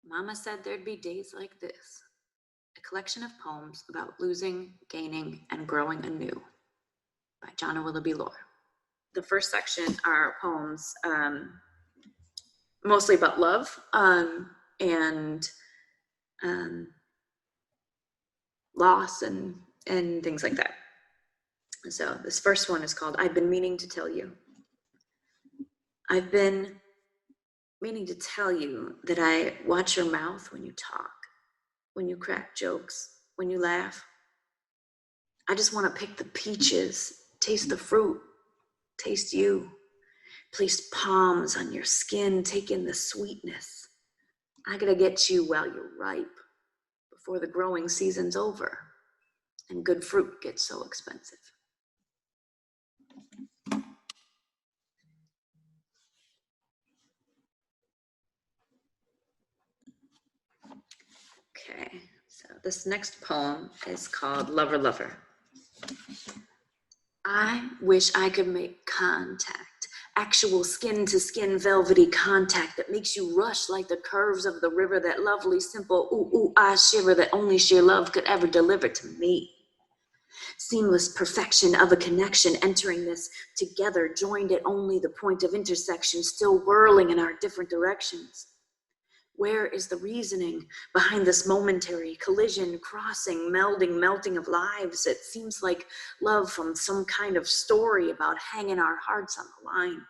Mama said there'd be days like this. A collection of poems about losing, gaining, and growing anew by Janna Willoughby-Lohr. The first section are poems mostly about love and loss and things like that. So this first one is called I've Been Meaning to Tell You. I've been meaning to tell you that I watch your mouth when you talk, when you crack jokes, when you laugh. I just want to pick the peaches, taste the fruit, taste you. Place palms on your skin, take in the sweetness. I gotta get you while you're ripe, before the growing season's over and good fruit gets so expensive. Okay, so this next poem is called Lover, Lover. I wish I could make contact, actual skin-to-skin velvety contact that makes you rush like the curves of the river, that lovely, simple, ooh, ooh, ah, shiver that only sheer love could ever deliver to me. Seamless perfection of a connection, entering this together, joined at only the point of intersection, still whirling in our different directions. Where is the reasoning behind this momentary collision, crossing, melding, melting of lives? It seems like love from some kind of story about hanging our hearts on the line.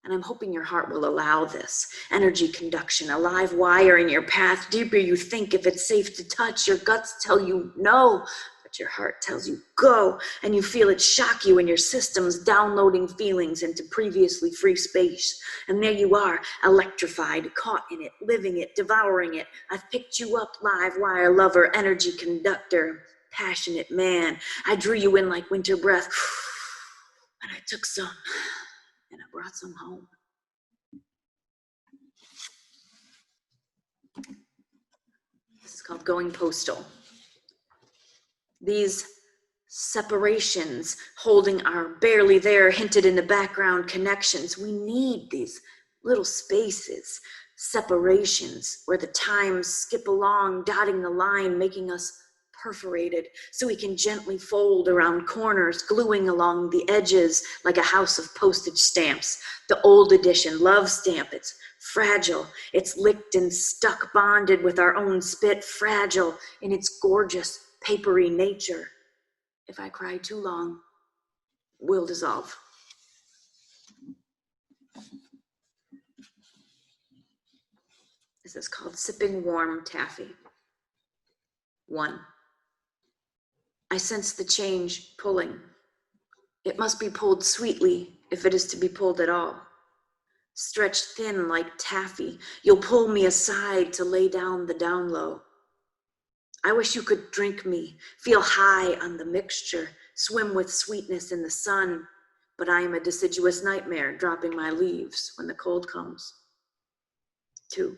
And I'm hoping your heart will allow this. Energy conduction, a live wire in your path. Deeper you think if it's safe to touch. Your guts tell you no, but your heart tells you go. And you feel it shock you in your systems, downloading feelings into previously free space. And there you are, electrified, caught in it, living it, devouring it. I've picked you up, live wire lover, energy conductor, passionate man. I drew you in like winter breath, and I took some. And I brought some home. This is called Going Postal. These separations, holding our barely there, hinted in the background connections. We need these little spaces, separations, where the times skip along, dotting the line, making us perforated, so we can gently fold around corners, gluing along the edges like a house of postage stamps. The old edition love stamp, it's fragile, it's licked and stuck, bonded with our own spit, fragile in its gorgeous, papery nature. If I cry too long, we'll dissolve. This is called Sipping Warm Taffy. 1. I sense the change pulling. It must be pulled sweetly if it is to be pulled at all. Stretched thin like taffy, you'll pull me aside to lay down the down low. I wish you could drink me, feel high on the mixture, swim with sweetness in the sun, but I am a deciduous nightmare, dropping my leaves when the cold comes. 2.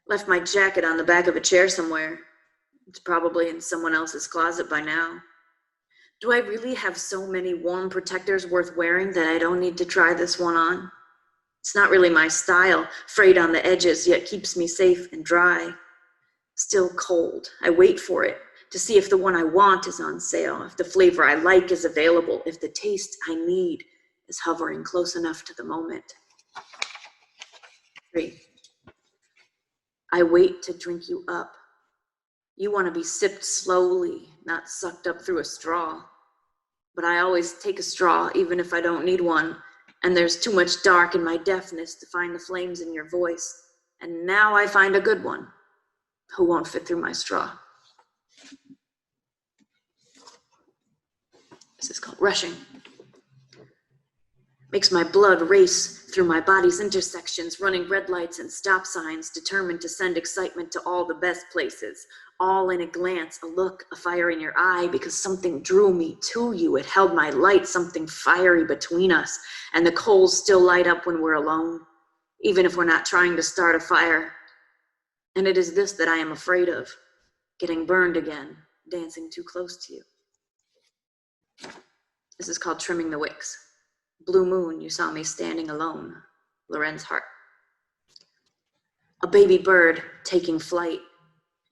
Left my jacket on the back of a chair somewhere. It's probably in someone else's closet by now. Do I really have so many warm protectors worth wearing that I don't need to try this one on? It's not really my style, frayed on the edges, yet keeps me safe and dry. Still cold. I wait for it to see if the one I want is on sale, if the flavor I like is available, if the taste I need is hovering close enough to the moment. 3. I wait to drink you up. You want to be sipped slowly, not sucked up through a straw. But I always take a straw, even if I don't need one, and there's too much dark in my deafness to find the flames in your voice. And now I find a good one who won't fit through my straw. This is called Rushing. Makes my blood race through my body's intersections, running red lights and stop signs, determined to send excitement to all the best places. All in a glance, a look, a fire in your eye, because something drew me to you. It held my light, something fiery between us, and the coals still light up when we're alone, even if we're not trying to start a fire. And it is this that I am afraid of, getting burned again, dancing too close to you. This is called Trimming the Wicks. Blue moon, you saw me standing alone. Loren's heart. A baby bird taking flight.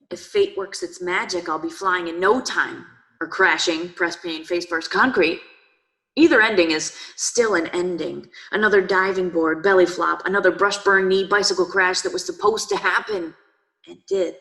If fate works its magic, I'll be flying in no time, or crashing, press pane, face first concrete. Either ending is still an ending. Another diving board, belly flop, another brush burn knee bicycle crash that was supposed to happen, and did.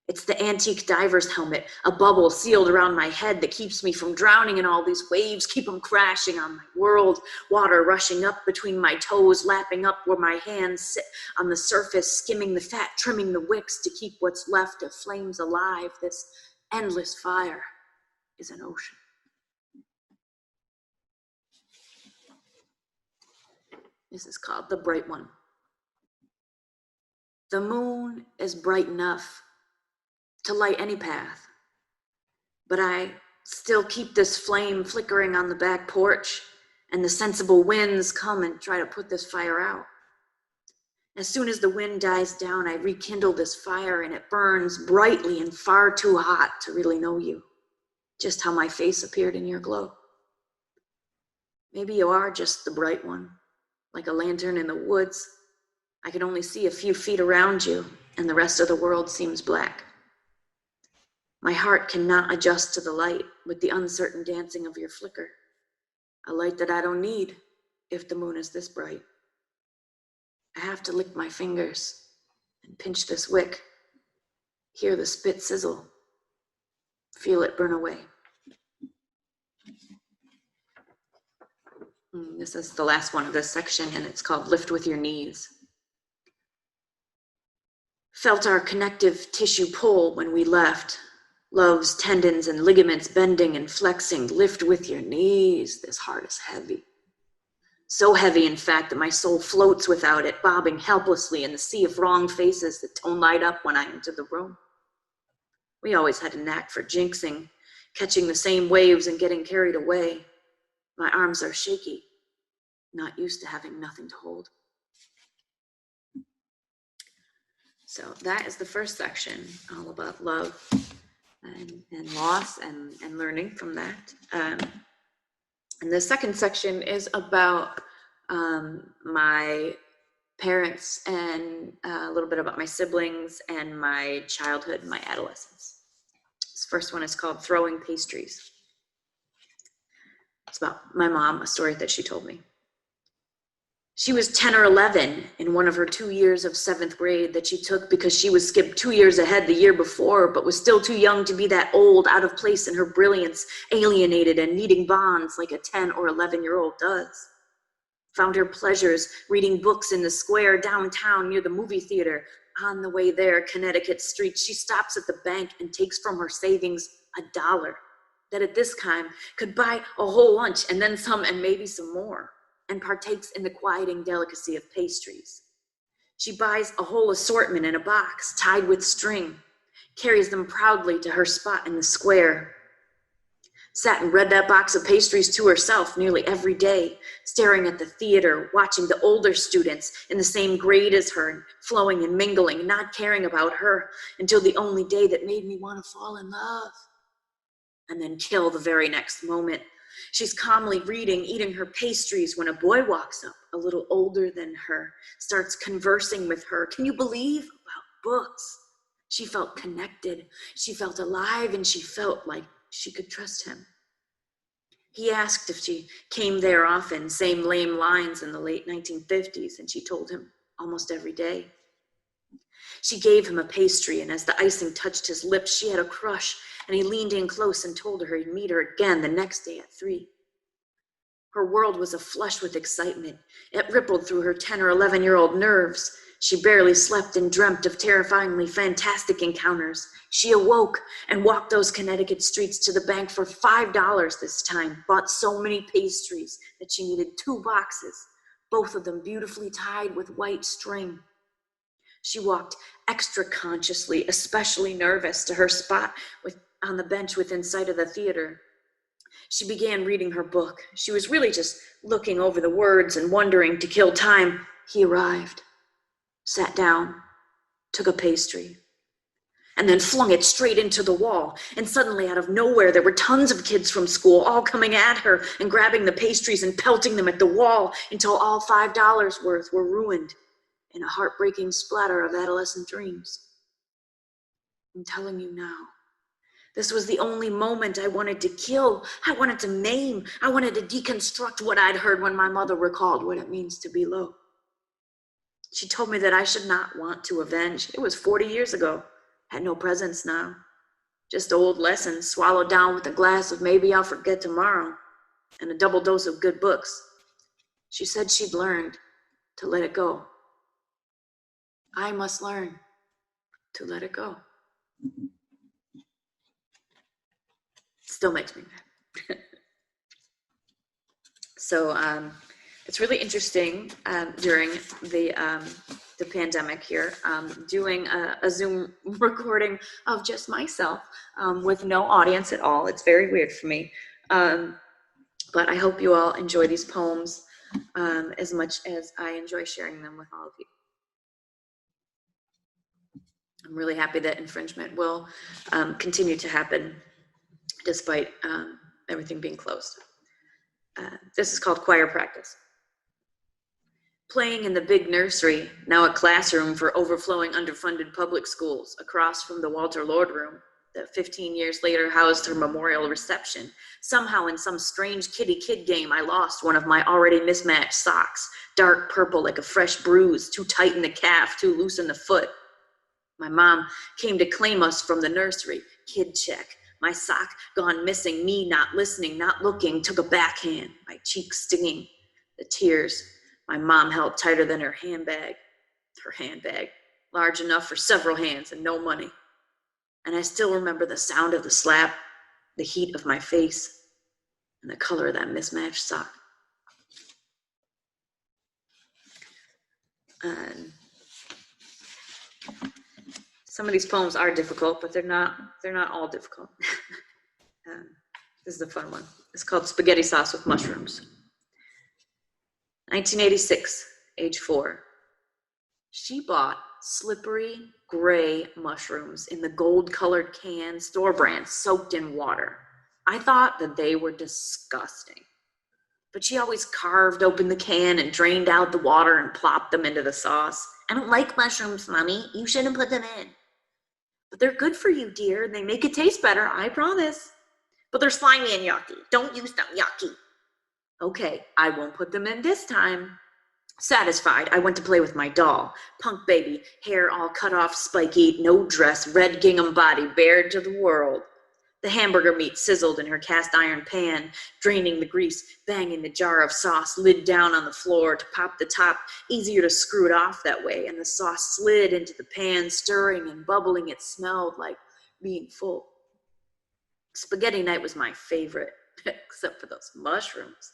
It's the antique diver's helmet, a bubble sealed around my head that keeps me from drowning in all these waves, keep them crashing on my world, water rushing up between my toes, lapping up where my hands sit on the surface, skimming the fat, trimming the wicks to keep what's left of flames alive. This endless fire is an ocean. This is called The Bright One. The moon is bright enough to light any path, but I still keep this flame flickering on the back porch, and the sensible winds come and try to put this fire out. As soon as the wind dies down, I rekindle this fire, and it burns brightly and far too hot to really know you, just how my face appeared in your glow. Maybe you are just the bright one, like a lantern in the woods. I can only see a few feet around you, and the rest of the world seems black. My heart cannot adjust to the light with the uncertain dancing of your flicker, a light that I don't need if the moon is this bright. I have to lick my fingers and pinch this wick, hear the spit sizzle, feel it burn away. This is the last one of this section, and it's called Lift with Your Knees. Felt our connective tissue pull when we left. Love's tendons and ligaments bending and flexing. Lift with your knees. This heart is heavy. So heavy, in fact, that my soul floats without it, bobbing helplessly in the sea of wrong faces that don't light up when I enter the room. We always had a knack for jinxing, catching the same waves and getting carried away. My arms are shaky, not used to having nothing to hold. So that is the first section, all about love and loss and learning from that. And the second section is about my parents and a little bit about my siblings and my childhood, my adolescence. This first one is called Throwing Pastries. It's about my mom, a story that she told me. She was 10 or 11 in one of her 2 years of 7th grade that she took because she was skipped 2 years ahead the year before, but was still too young to be that old, out of place in her brilliance, alienated and needing bonds like a 10 or 11-year-old does. Found her pleasures reading books in the square downtown near the movie theater. On the way there, Connecticut Street, she stops at the bank and takes from her savings $1 that at this time could buy a whole lunch and then some and maybe some more, and partakes in the quieting delicacy of pastries. She buys a whole assortment in a box tied with string, carries them proudly to her spot in the square. Sat and read that box of pastries to herself nearly every day, staring at the theater, watching the older students in the same grade as her, flowing and mingling, not caring about her, until the only day that made me want to fall in love. And then kill the very next moment. She's calmly reading, eating her pastries when a boy walks up, a little older than her, starts conversing with her. Can you believe? About books. She felt connected, she felt alive, and she felt like she could trust him. He asked if she came there often, same lame lines in the late 1950s, and she told him almost every day. She gave him a pastry, and as the icing touched his lips, she had a crush, and he leaned in close and told her he'd meet her again the next day at 3. Her world was aflush with excitement. It rippled through her 10 or 11-year-old nerves. She barely slept and dreamt of terrifyingly fantastic encounters. She awoke and walked those Connecticut streets to the bank for $5 this time, bought so many pastries that she needed 2 boxes, both of them beautifully tied with white string. She walked extra consciously, especially nervous, to her spot on the bench within sight of the theater. She began reading her book. She was really just looking over the words and wondering to kill time. He arrived, sat down, took a pastry, and then flung it straight into the wall. And suddenly, out of nowhere, there were tons of kids from school all coming at her and grabbing the pastries and pelting them at the wall until all $5 worth were ruined. in a heartbreaking splatter of adolescent dreams. I'm telling you now, this was the only moment I wanted to kill. I wanted to maim. I wanted to deconstruct what I'd heard when my mother recalled what it means to be low. She told me that I should not want to avenge. It was 40 years ago. Had no presence now. Just old lessons swallowed down with a glass of maybe I'll forget tomorrow and a double dose of good books. She said she'd learned to let it go. I must learn to let it go. Still makes me mad. So it's really interesting during the pandemic here, doing a Zoom recording of just myself with no audience at all. It's very weird for me. But I hope you all enjoy these poems as much as I enjoy sharing them with all of you. I'm really happy that infringement will continue to happen despite everything being closed. This is called Choir Practice. Playing in the big nursery, now a classroom for overflowing underfunded public schools, across from the Walter Lord room that 15 years later housed her memorial reception. Somehow in some strange kitty kid game, I lost one of my already mismatched socks, dark purple like a fresh bruise, too tight in the calf, too loose in the foot. My mom came to claim us from the nursery. Kid check. My sock gone missing, me not listening, not looking, took a backhand, my cheek stinging. The tears my mom held tighter than her handbag, large enough for several hands and no money. And I still remember the sound of the slap, the heat of my face, and the color of that mismatched sock. Some of these poems are difficult, but they're not all difficult. This is a fun one. It's called Spaghetti Sauce with Mushrooms. 1986, age 4. She bought slippery gray mushrooms in the gold-colored can, store brand, soaked in water. I thought that they were disgusting. But she always carved open the can and drained out the water and plopped them into the sauce. I don't like mushrooms, Mommy. You shouldn't put them in. But they're good for you, dear. They make it taste better, I promise. But they're slimy and yucky. Don't use them, yucky. Okay, I won't put them in this time. Satisfied, I went to play with my doll. Punk baby, hair all cut off, spiky, no dress, red gingham body, bared to the world. The hamburger meat sizzled in her cast iron pan, draining the grease, banging the jar of sauce, lid down on the floor to pop the top, easier to screw it off that way, and the sauce slid into the pan, stirring and bubbling. It smelled like being full. Spaghetti night was my favorite, except for those mushrooms.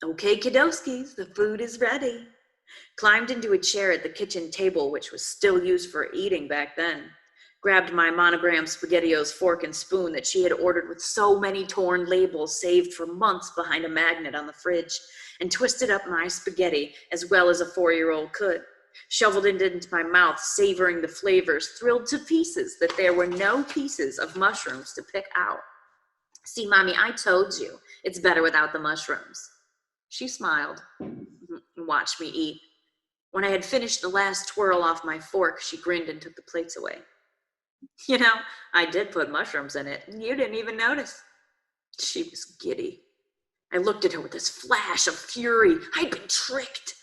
Okay, kiddoskis, the food is ready. Climbed into a chair at the kitchen table, which was still used for eating back then. Grabbed my monogram SpaghettiOs fork and spoon that she had ordered with so many torn labels saved for months behind a magnet on the fridge, and twisted up my spaghetti as well as a 4-year-old could. Shoveled it into my mouth, savoring the flavors, thrilled to pieces that there were no pieces of mushrooms to pick out. See, Mommy, I told you, it's better without the mushrooms. She smiled and watched me eat. When I had finished the last twirl off my fork, she grinned and took the plates away. You know, I did put mushrooms in it, and you didn't even notice. She was giddy. I looked at her with this flash of fury. I'd been tricked.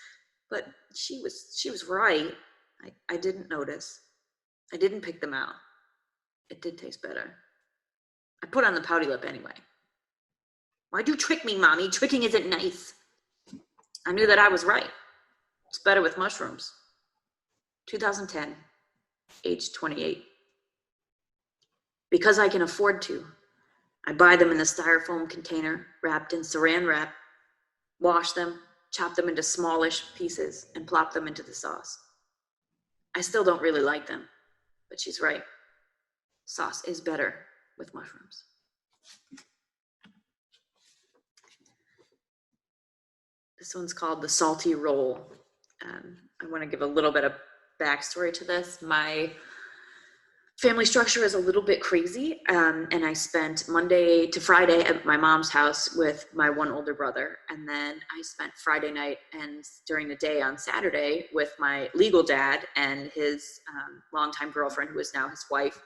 But she was right. I didn't notice. I didn't pick them out. It did taste better. I put on the pouty lip anyway. Why'd you trick me, Mommy? Tricking isn't nice. I knew that I was right. It's better with mushrooms. 2010, age 28. Because I can afford to, I buy them in the styrofoam container, wrapped in saran wrap, wash them, chop them into smallish pieces, and plop them into the sauce. I still don't really like them, but she's right. Sauce is better with mushrooms. This one's called The Salty Roll. I want to give a little bit of backstory to this. My Family structure is a little bit crazy, and I spent Monday to Friday at my mom's house with my one older brother, and then I spent Friday night and during the day on Saturday with my legal dad and his longtime girlfriend, who is now his wife,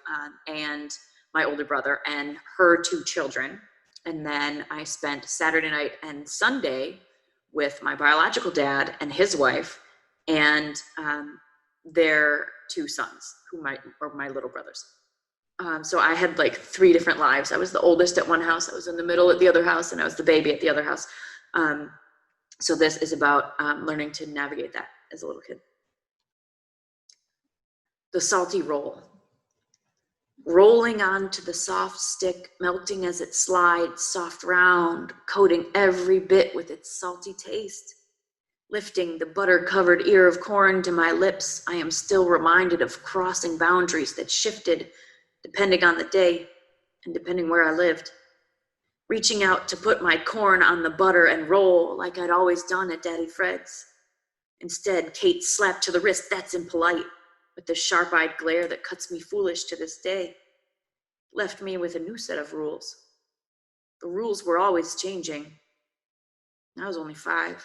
and my older brother and her 2 children. And then I spent Saturday night and Sunday with my biological dad and his wife and their 2 sons, who are my little brothers. So I had like 3 different lives. I was the oldest at one house, I was in the middle at the other house, and I was the baby at the other house. So this is about learning to navigate that as a little kid. The salty roll. Rolling onto the soft stick, melting as it slides, soft round, coating every bit with its salty taste. Lifting the butter-covered ear of corn to my lips, I am still reminded of crossing boundaries that shifted depending on the day and depending where I lived. Reaching out to put my corn on the butter and roll like I'd always done at Daddy Fred's. Instead, Kate slapped to the wrist, "That's impolite," with the sharp-eyed glare that cuts me foolish to this day. Left me with a new set of rules. The rules were always changing. I was only 5.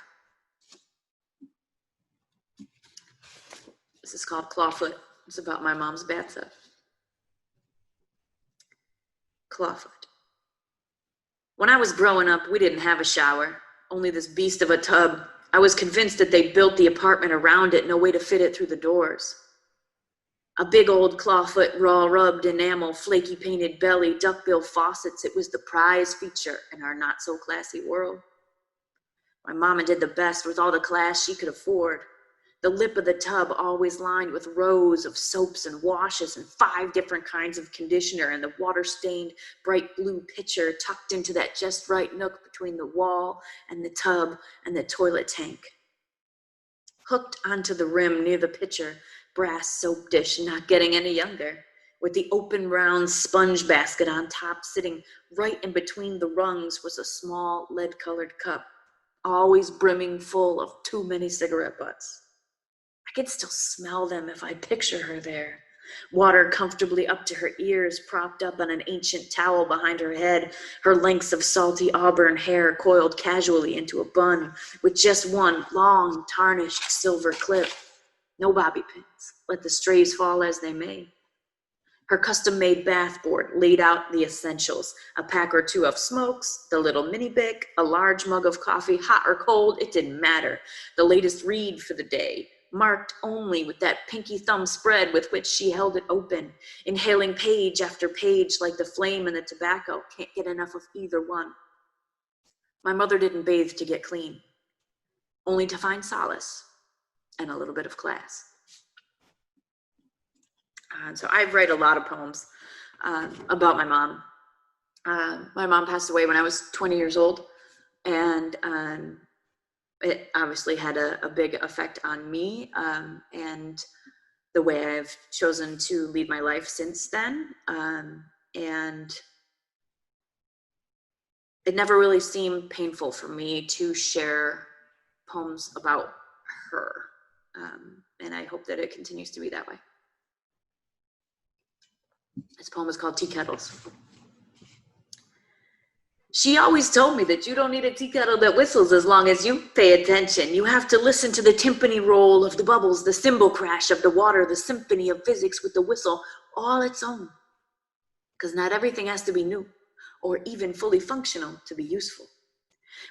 This is called Clawfoot. It's about my mom's bathtub. Clawfoot. When I was growing up, we didn't have a shower, only this beast of a tub. I was convinced that they built the apartment around it, no way to fit it through the doors. A big old clawfoot, raw rubbed enamel, flaky painted belly, duckbill faucets. It was the prize feature in our not so classy world. My mama did the best with all the class she could afford. The lip of the tub always lined with rows of soaps and washes and 5 different kinds of conditioner, and the water-stained bright blue pitcher tucked into that just right nook between the wall and the tub and the toilet tank. Hooked onto the rim near the pitcher, brass soap dish not getting any younger, with the open round sponge basket on top. Sitting right in between the rungs was a small lead-colored cup, always brimming full of too many cigarette butts. I could still smell them if I picture her there. Water comfortably up to her ears, propped up on an ancient towel behind her head, her lengths of salty auburn hair coiled casually into a bun with just one long, tarnished silver clip. No bobby pins. Let the strays fall as they may. Her custom-made bath board laid out the essentials: a pack or 2 of smokes, the little mini bic, a large mug of coffee, hot or cold, it didn't matter. The latest read for the day, marked only with that pinky thumb spread with which she held it open, inhaling page after page like the flame and the tobacco. Can't get enough of either one. My mother didn't bathe to get clean, only to find solace and a little bit of class. So I write a lot of poems about my mom. My mom passed away when I was 20 years old, and it obviously had a big effect on me and the way I've chosen to lead my life since then. And it never really seemed painful for me to share poems about her. And I hope that it continues to be that way. This poem is called Tea Kettles. She always told me that you don't need a tea kettle that whistles as long as you pay attention. You have to listen to the timpani roll of the bubbles, the cymbal crash of the water, the symphony of physics with the whistle all its own. Because not everything has to be new or even fully functional to be useful.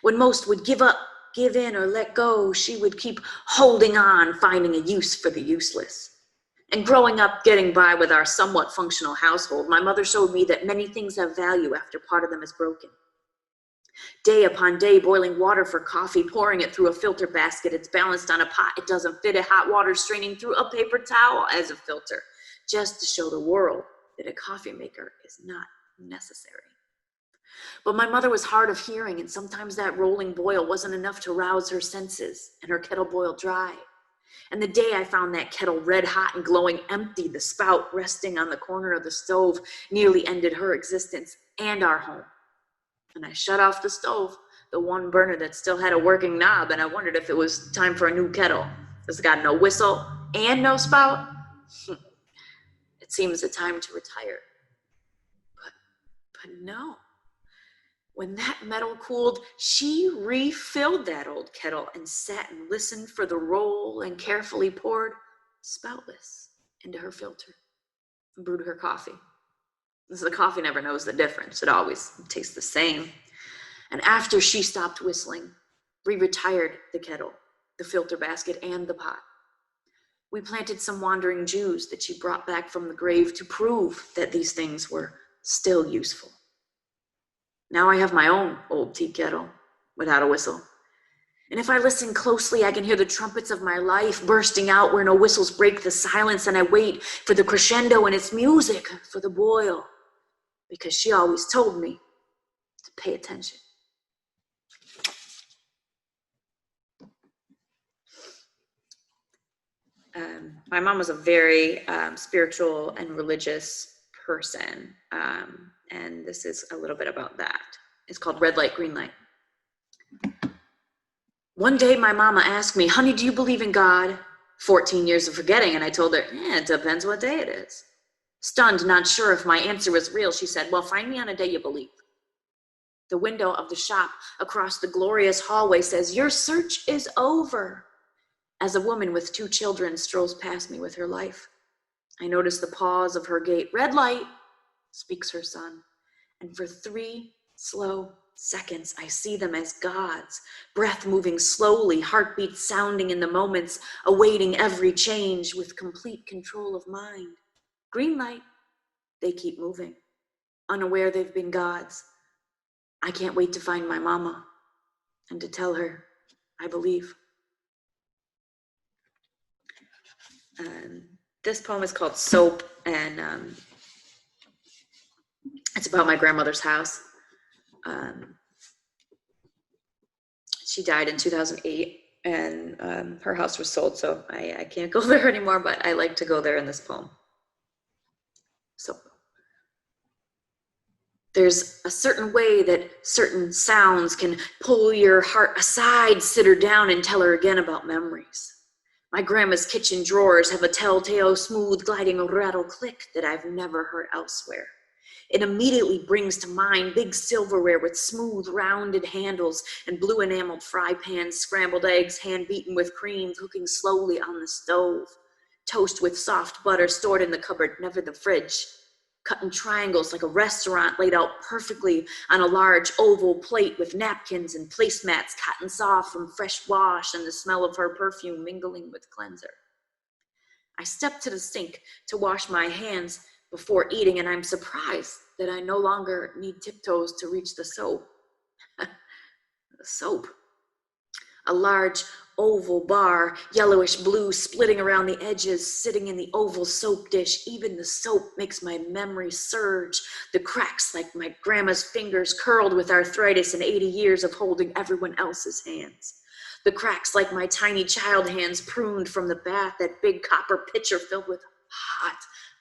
When most would give up, give in, or let go, she would keep holding on, finding a use for the useless. And growing up, getting by with our somewhat functional household, my mother showed me that many things have value after part of them is broken. Day upon day, boiling water for coffee, pouring it through a filter basket. It's balanced on a pot. It doesn't fit it. Hot water straining through a paper towel as a filter, just to show the world that a coffee maker is not necessary. But my mother was hard of hearing, and sometimes that rolling boil wasn't enough to rouse her senses, and her kettle boiled dry. And the day I found that kettle red hot and glowing empty, the spout resting on the corner of the stove, nearly ended her existence and our home. And I shut off the stove, the one burner that still had a working knob, and I wondered if it was time for a new kettle. It's got no whistle and no spout. It's It seems a time to retire. But no. When that metal cooled, she refilled that old kettle and sat and listened for the roll and carefully poured, spoutless, into her filter and brewed her coffee. So the coffee never knows the difference. It always tastes the same. And after she stopped whistling, we retired the kettle, the filter basket, and the pot. We planted some wandering Jews that she brought back from the grave to prove that these things were still useful. Now I have my own old tea kettle without a whistle. And if I listen closely, I can hear the trumpets of my life bursting out where no whistles break the silence, and I wait for the crescendo and its music for the boil, because she always told me to pay attention. My mom was a very spiritual and religious person, and this is a little bit about that. It's called Red Light, Green Light. One day my mama asked me, honey, do you believe in God? 14 years of forgetting, and I told her, it depends what day it is. Stunned, not sure if my answer was real, she said, well, find me on a day you believe. The window of the shop across the glorious hallway says, your search is over. As a woman with 2 children strolls past me with her life, I notice the pause of her gait. Red light, speaks her son. And for 3 slow seconds, I see them as gods, breath moving slowly, heartbeat sounding in the moments, awaiting every change with complete control of mind. Green light, they keep moving, unaware they've been gods. I can't wait to find my mama and to tell her I believe. This poem is called Soap, and it's about my grandmother's house. She died in 2008, and her house was sold, so I can't go there anymore, but I like to go there in this poem. So there's a certain way that certain sounds can pull your heart aside, sit her down, and tell her again about memories. My grandma's kitchen drawers have a telltale, smooth, gliding rattle click that I've never heard elsewhere. It immediately brings to mind big silverware with smooth, rounded handles and blue enameled fry pans, scrambled eggs, hand-beaten with cream, cooking slowly on the stove. Toast with soft butter stored in the cupboard, never the fridge. Cut in triangles like a restaurant, laid out perfectly on a large oval plate with napkins and placemats, cotton soft from fresh wash and the smell of her perfume mingling with cleanser. I step to the sink to wash my hands before eating, and I'm surprised that I no longer need tiptoes to reach the soap. The soap. A large oval bar, yellowish blue, splitting around the edges, sitting in the oval soap dish. Even the soap makes my memory surge. The cracks like my grandma's fingers curled with arthritis and 80 years of holding everyone else's hands. The cracks like my tiny child hands pruned from the bath, that big copper pitcher filled with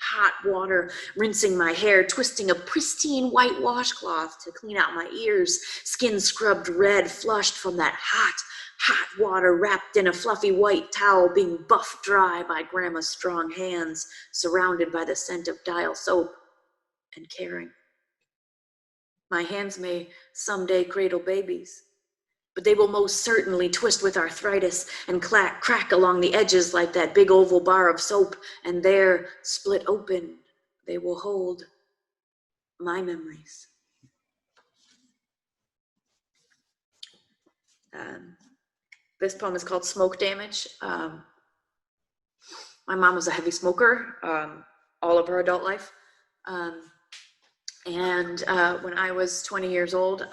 hot water, rinsing my hair, twisting a pristine white washcloth to clean out my ears, skin scrubbed red, flushed from that hot water, wrapped in a fluffy white towel, being buffed dry by grandma's strong hands, surrounded by the scent of dial soap and caring. My hands may someday cradle babies, but they will most certainly twist with arthritis and crack along the edges like that big oval bar of soap, and there, split open, they will hold my memories. This poem is called Smoke Damage. My mom was a heavy smoker all of her adult life. And when I was 20 years old,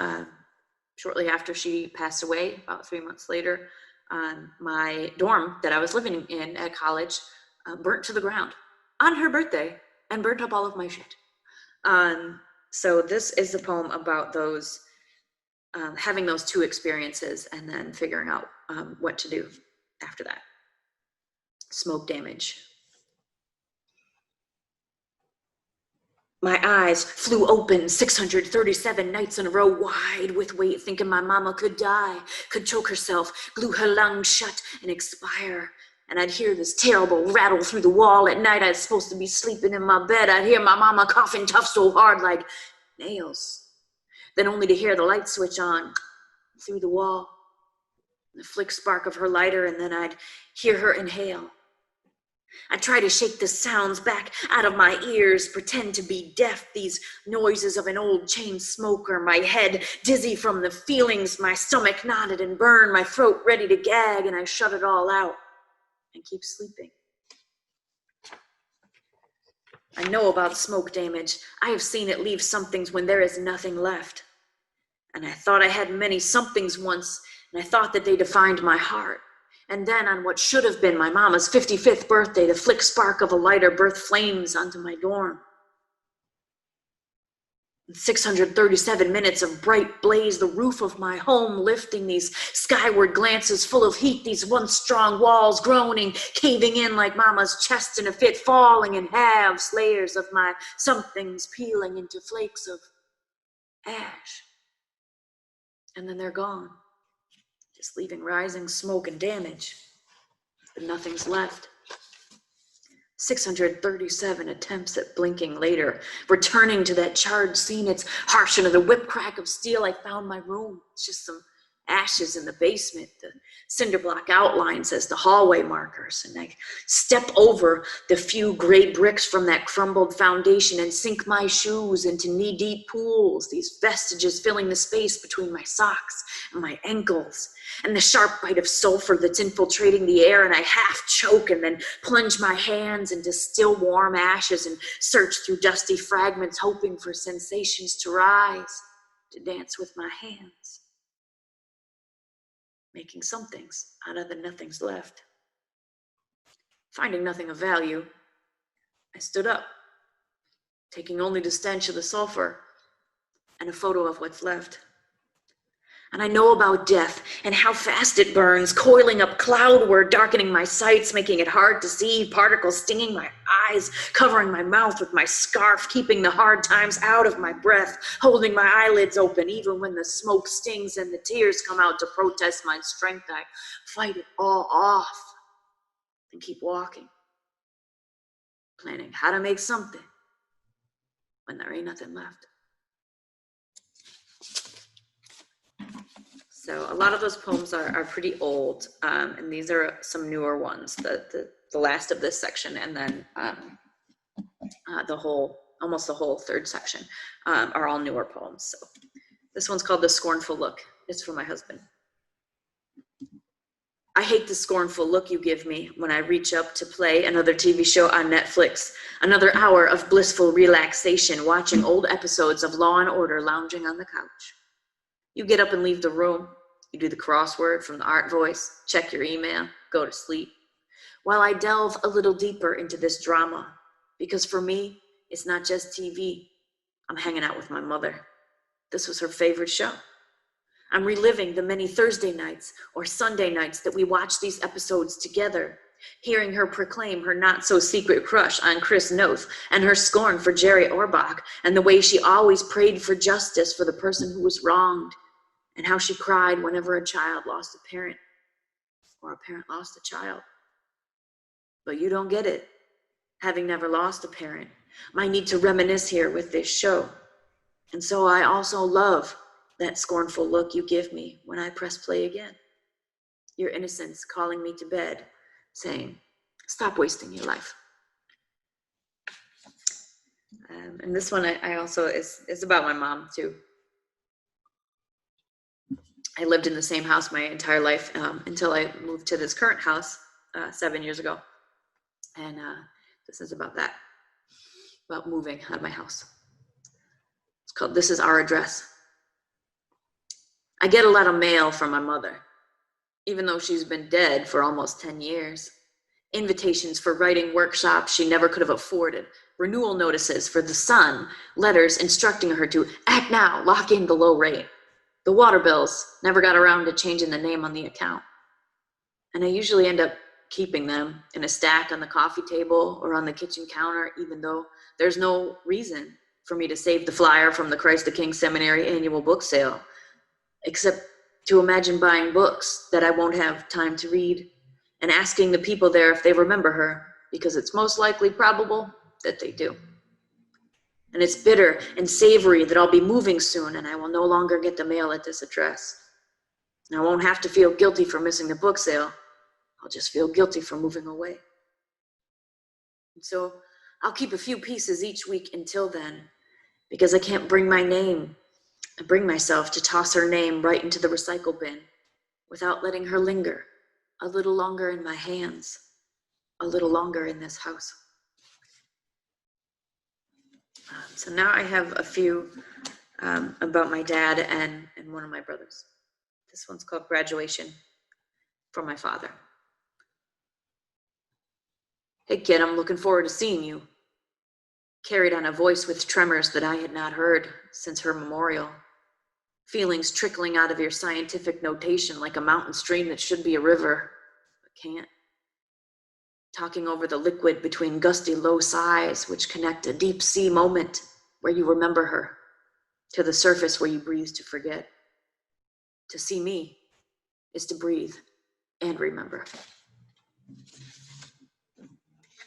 shortly after she passed away, about 3 months later, my dorm that I was living in at college burnt to the ground on her birthday and burnt up all of my shit. So this is the poem about those, having those 2 experiences and then figuring out what to do after that. Smoke damage. My eyes flew open 637 nights in a row, wide with weight, thinking my mama could die, could choke herself, glue her lungs shut and expire. And I'd hear this terrible rattle through the wall. At night, I was supposed to be sleeping in my bed. I'd hear my mama coughing tough so hard like nails. Then only to hear the light switch on through the wall, the flick spark of her lighter, and then I'd hear her inhale. I'd try to shake the sounds back out of my ears, pretend to be deaf, these noises of an old chain smoker, my head dizzy from the feelings, my stomach knotted and burned, my throat ready to gag, and I shut it all out and keep sleeping. I know about smoke damage. I have seen it leave somethings when there is nothing left. And I thought I had many somethings once, and I thought that they defined my heart. And then on what should have been my mama's 55th birthday, the flick spark of a lighter birthed flames onto my dorm. 637 minutes of bright blaze, the roof of my home lifting, these skyward glances full of heat, these once strong walls groaning, caving in like mama's chest in a fit, falling in halves, layers of my somethings peeling into flakes of ash. And then they're gone, just leaving rising smoke and damage, but nothing's left. 637 attempts at blinking later, returning to that charred scene. It's harsh under the whip crack of steel. I found my room. It's just some ashes in the basement, the cinder block outlines as the hallway markers, and I step over the few gray bricks from that crumbled foundation and sink my shoes into knee-deep pools, these vestiges filling the space between my socks and my ankles, and the sharp bite of sulfur that's infiltrating the air, and I half choke and then plunge my hands into still warm ashes and search through dusty fragments, hoping for sensations to rise, to dance with my hands, making somethings out of the nothings left. Finding nothing of value, I stood up, taking only the stench of the sulfur and a photo of what's left. And I know about death and how fast it burns, coiling up cloudward, darkening my sights, making it hard to see, particles stinging my eyes, covering my mouth with my scarf, keeping the hard times out of my breath, holding my eyelids open, even when the smoke stings and the tears come out to protest my strength. I fight it all off and keep walking, planning how to make something when there ain't nothing left. So a lot of those poems are pretty old, and these are some newer ones, the last of this section, and then almost the whole third section are all newer poems. So this one's called The Scornful Look. It's from my husband. I hate the scornful look you give me when I reach up to play another TV show on Netflix, another hour of blissful relaxation, watching old episodes of Law and Order lounging on the couch. You get up and leave the room. You do the crossword from the art voice, check your email, go to sleep. While I delve a little deeper into this drama, because for me, it's not just TV. I'm hanging out with my mother. This was her favorite show. I'm reliving the many Thursday nights or Sunday nights that we watched these episodes together, hearing her proclaim her not-so-secret crush on Chris Noth and her scorn for Jerry Orbach, and the way she always prayed for justice for the person who was wronged, and how she cried whenever a child lost a parent or a parent lost a child. But you don't get it, having never lost a parent. My need to reminisce here with this show. And so I also love that scornful look you give me when I press play again. Your innocence calling me to bed, saying, stop wasting your life. And this one I also is about my mom too. I lived in the same house my entire life until I moved to this current house 7 years ago. And this is about that, about moving out of my house. It's called This Is Our Address. I get a lot of mail from my mother, even though she's been dead for almost 10 years. Invitations for writing workshops she never could have afforded, renewal notices for the son, letters instructing her to act now, lock in the low rate. The water bills, never got around to changing the name on the account. And I usually end up keeping them in a stack on the coffee table or on the kitchen counter, even though there's no reason for me to save the flyer from the Christ the King Seminary annual book sale, except to imagine buying books that I won't have time to read and asking the people there if they remember her, because it's most likely probable that they do. And it's bitter and savory that I'll be moving soon, and I will no longer get the mail at this address. And I won't have to feel guilty for missing the book sale. I'll just feel guilty for moving away. And so I'll keep a few pieces each week until then, because I can't bring myself to toss her name right into the recycle bin without letting her linger a little longer in my hands, a little longer in this house. So now I have a few about my dad and one of my brothers. This one's called Graduation from my father. Hey kid, I'm looking forward to seeing you. Carried on a voice with tremors that I had not heard since her memorial. Feelings trickling out of your scientific notation like a mountain stream that should be a river, but can't. Talking over the liquid between gusty low sighs, which connect a deep sea moment where you remember her, to the surface where you breathe to forget. To see me is to breathe and remember.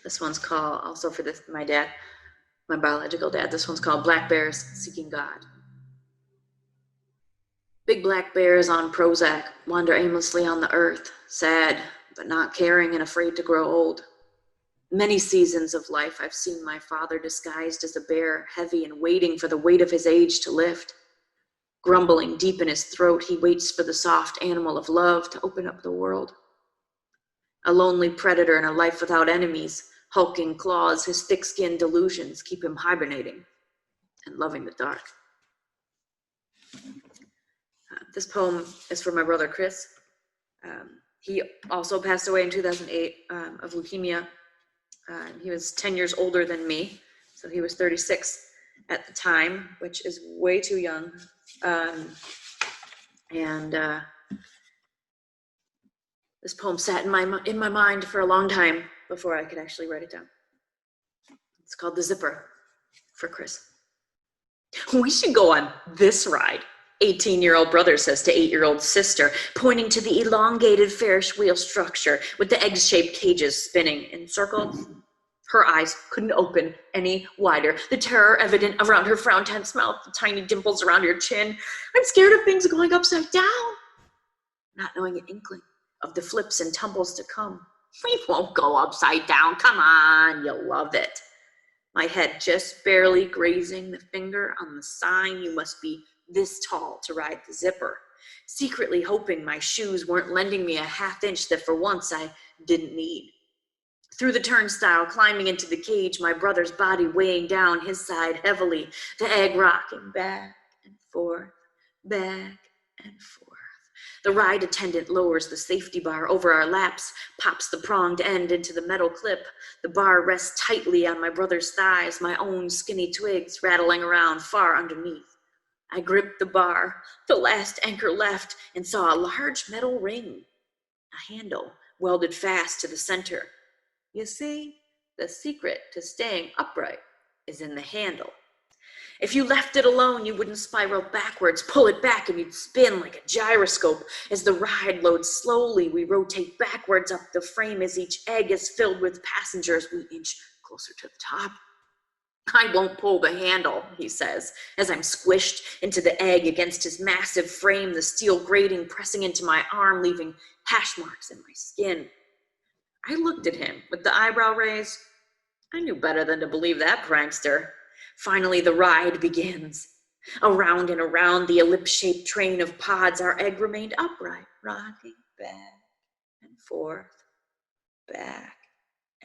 This one's called, also for this, my dad, my biological dad, this one's called Black Bears Seeking God. Big black bears on Prozac wander aimlessly on the earth, sad, but not caring and afraid to grow old. Many seasons of life I've seen my father disguised as a bear, heavy and waiting for the weight of his age to lift. Grumbling deep in his throat, he waits for the soft animal of love to open up the world. A lonely predator in a life without enemies, hulking claws, his thick-skinned delusions keep him hibernating and loving the dark. This poem is for my brother Chris. He also passed away in 2008 of leukemia. He was 10 years older than me, so he was 36 at the time, which is way too young. This poem sat in my mind for a long time before I could actually write it down. It's called The Zipper for Chris. We should go on this ride, 18-year-old brother says to 8-year-old sister, pointing to the elongated Ferris wheel structure with the egg-shaped cages spinning in circles. Her eyes couldn't open any wider, the terror evident around her frown-tense mouth, the tiny dimples around her chin. I'm scared of things going upside down, not knowing an inkling of the flips and tumbles to come. We won't go upside down. Come on, you'll love it. My head just barely grazing the finger on the sign, you must be this tall to ride the zipper, secretly hoping my shoes weren't lending me a half-inch that for once I didn't need. Through the turnstile, climbing into the cage, my brother's body weighing down his side heavily, the egg rocking back and forth, back and forth. The ride attendant lowers the safety bar over our laps, pops the pronged end into the metal clip. The bar rests tightly on my brother's thighs, my own skinny twigs rattling around far underneath. I gripped the bar, the last anchor left, and saw a large metal ring, a handle welded fast to the center. You see, the secret to staying upright is in the handle. If you left it alone, you wouldn't spiral backwards, pull it back, and you'd spin like a gyroscope. As the ride loads slowly, we rotate backwards up the frame as each egg is filled with passengers. We inch closer to the top. I won't pull the handle, he says, as I'm squished into the egg against his massive frame, the steel grating pressing into my arm, leaving hash marks in my skin. I looked at him with the eyebrow raised. I knew better than to believe that prankster. Finally, the ride begins. Around and around the ellipse-shaped train of pods, our egg remained upright, rocking back and forth, back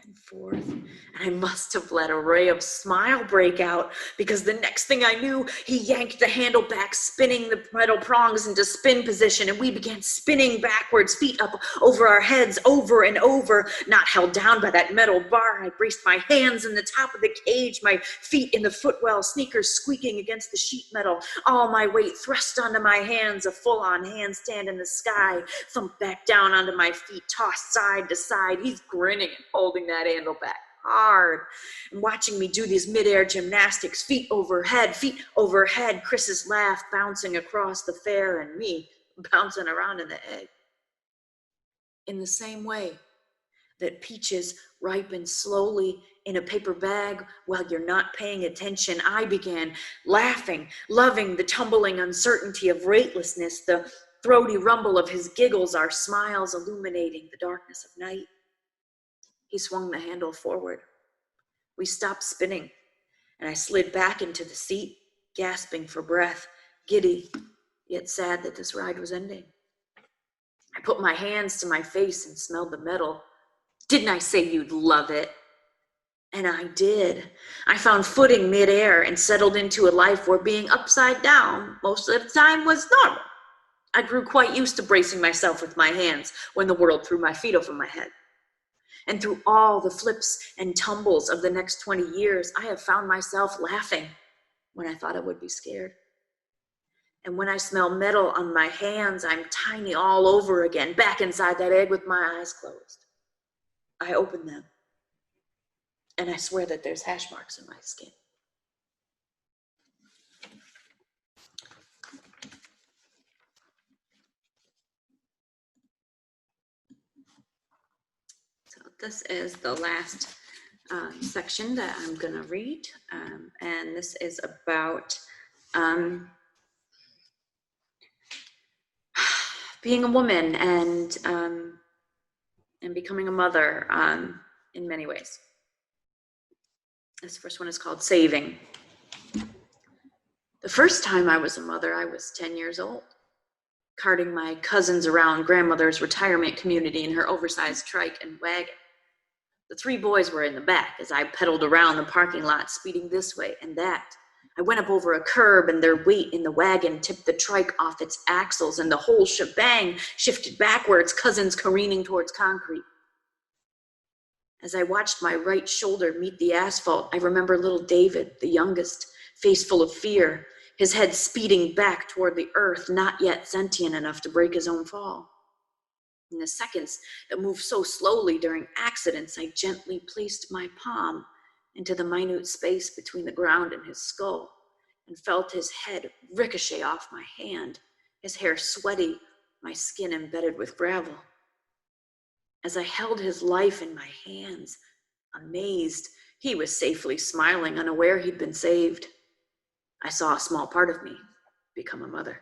and forth. And I must have let a ray of smile break out, because the next thing I knew, he yanked the handle back, spinning the metal prongs into spin position, and we began spinning backwards, feet up over our heads, over and over, not held down by that metal bar. I braced my hands in the top of the cage, my feet in the footwell, sneakers squeaking against the sheet metal, all my weight thrust onto my hands, a full-on handstand in the sky, thumped back down onto my feet, tossed side to side. He's grinning and holding that handle back hard and watching me do these mid-air gymnastics, feet overhead, Chris's laugh bouncing across the fair and me bouncing around in the egg. In the same way, that peaches ripen slowly in a paper bag while you're not paying attention. I began laughing, loving the tumbling uncertainty of weightlessness, the throaty rumble of his giggles, our smiles illuminating the darkness of night. He swung the handle forward. We stopped spinning, and I slid back into the seat, gasping for breath, giddy, yet sad that this ride was ending. I put my hands to my face and smelled the metal. Didn't I say you'd love it? And I did. I found footing midair and settled into a life where being upside down most of the time was normal. I grew quite used to bracing myself with my hands when the world threw my feet over my head. And through all the flips and tumbles of the next 20 years, I have found myself laughing when I thought I would be scared. And when I smell metal on my hands, I'm tiny all over again, back inside that egg with my eyes closed. I open them, and I swear that there's hash marks in my skin. So this is the last section that I'm gonna read, and this is about being a woman and becoming a mother in many ways. This first one is called Saving. The first time I was a mother, I was 10 years old, carting my cousins around grandmother's retirement community in her oversized trike and wagon. The three boys were in the back as I pedaled around the parking lot, speeding this way and that. I went up over a curb and their weight in the wagon tipped the trike off its axles and the whole shebang shifted backwards, cousins careening towards concrete. As I watched my right shoulder meet the asphalt, I remember little David, the youngest, face full of fear, his head speeding back toward the earth, not yet sentient enough to break his own fall. In the seconds that moved so slowly during accidents, I gently placed my palm into the minute space between the ground and his skull and felt his head ricochet off my hand, his hair sweaty, my skin embedded with gravel. As I held his life in my hands, amazed, he was safely smiling, unaware he'd been saved. I saw a small part of me become a mother.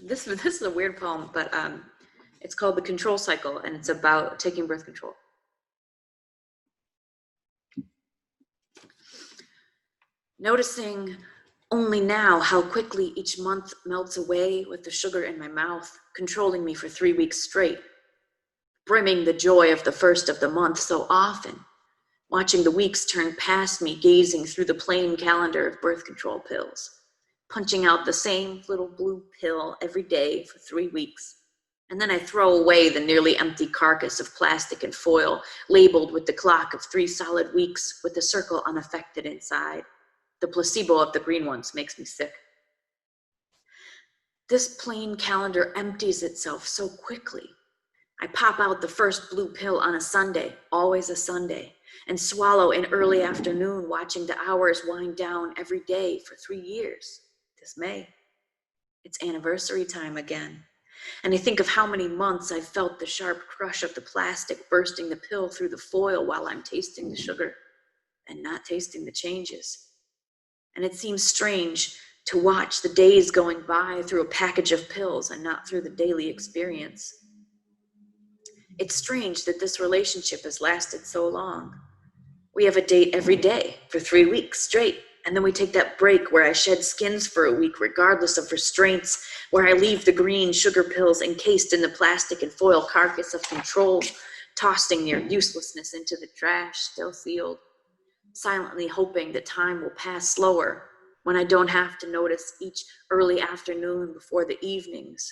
This is a weird poem, but it's called The Control Cycle, and it's about taking birth control. Noticing only now how quickly each month melts away with the sugar in my mouth, controlling me for 3 weeks straight, brimming the joy of the first of the month so often, watching the weeks turn past me, gazing through the plain calendar of birth control pills, punching out the same little blue pill every day for 3 weeks. And then I throw away the nearly empty carcass of plastic and foil, labeled with the clock of 3 solid weeks with the circle unaffected inside. The placebo of the green ones makes me sick. This plain calendar empties itself so quickly. I pop out the first blue pill on a Sunday, always a Sunday, and swallow in early afternoon, watching the hours wind down every day for 3 years. This May, it's anniversary time again. And I think of how many months I've felt the sharp crush of the plastic bursting the pill through the foil while I'm tasting the sugar and not tasting the changes. And it seems strange to watch the days going by through a package of pills and not through the daily experience. It's strange that this relationship has lasted so long. We have a date every day for 3 weeks straight, and then we take that break where I shed skins for a week regardless of restraints, where I leave the green sugar pills encased in the plastic and foil carcass of control, tossing their uselessness into the trash, still sealed, silently hoping that time will pass slower when I don't have to notice each early afternoon before the evenings.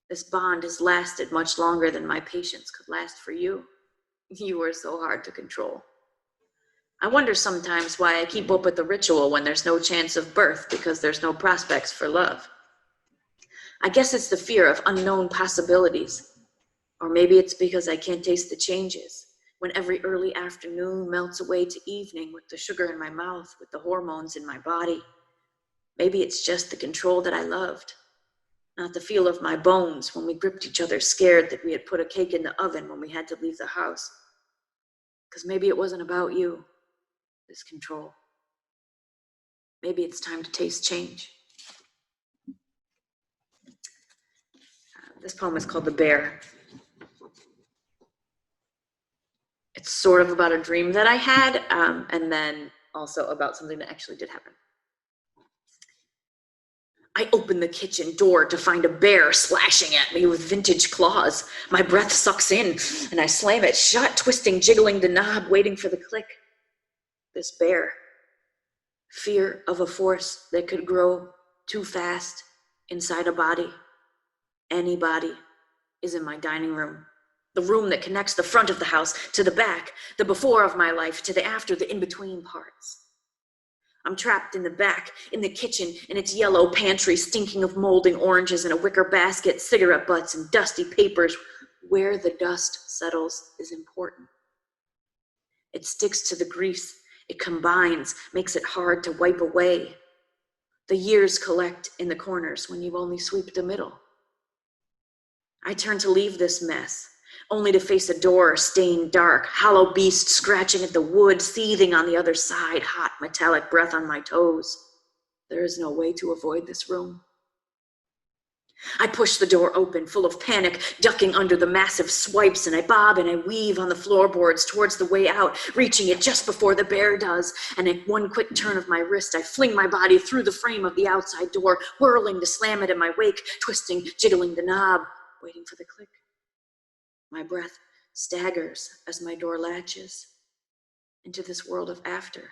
This bond has lasted much longer than my patience could last for you. You are so hard to control. I wonder sometimes why I keep up with the ritual when there's no chance of birth because there's no prospects for love. I guess it's the fear of unknown possibilities. Or maybe it's because I can't taste the changes when every early afternoon melts away to evening with the sugar in my mouth, with the hormones in my body. Maybe it's just the control that I loved. Not the feel of my bones when we gripped each other, scared that we had put a cake in the oven when we had to leave the house. Because maybe it wasn't about you, this control. Maybe it's time to taste change. This poem is called The Bear. It's sort of about a dream that I had, and then also about something that actually did happen. I open the kitchen door to find a bear slashing at me with vintage claws. My breath sucks in, and I slam it shut, twisting, jiggling the knob, waiting for the click. This bear. Fear of a force that could grow too fast inside a body. Any body is in my dining room. The room that connects the front of the house to the back, the before of my life to the after, the in-between parts. I'm trapped in the back, in the kitchen, in its yellow pantry, stinking of molding oranges in a wicker basket, cigarette butts, and dusty papers. Where the dust settles is important. It sticks to the grease. It combines, makes it hard to wipe away. The years collect in the corners when you only sweep the middle. I turn to leave this mess, only to face a door stained dark, hollow beast scratching at the wood, seething on the other side, hot metallic breath on my toes. There is no way to avoid this room. I push the door open, full of panic, ducking under the massive swipes, and I bob and I weave on the floorboards towards the way out, reaching it just before the bear does. And in one quick turn of my wrist, I fling my body through the frame of the outside door, whirling to slam it in my wake, twisting, jiggling the knob, waiting for the click. My breath staggers as my door latches into this world of after.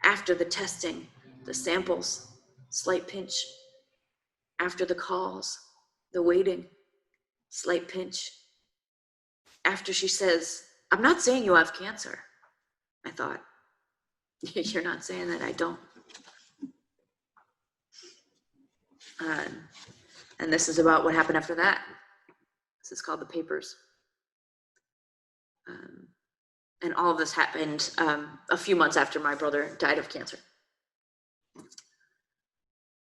After the testing, the samples, slight pinch. After the calls, the waiting, slight pinch. After she says, "I'm not saying you have cancer." I thought, "You're not saying that I don't." And this is about what happened after that. This is called The Papers. And all of this happened a few months after my brother died of cancer.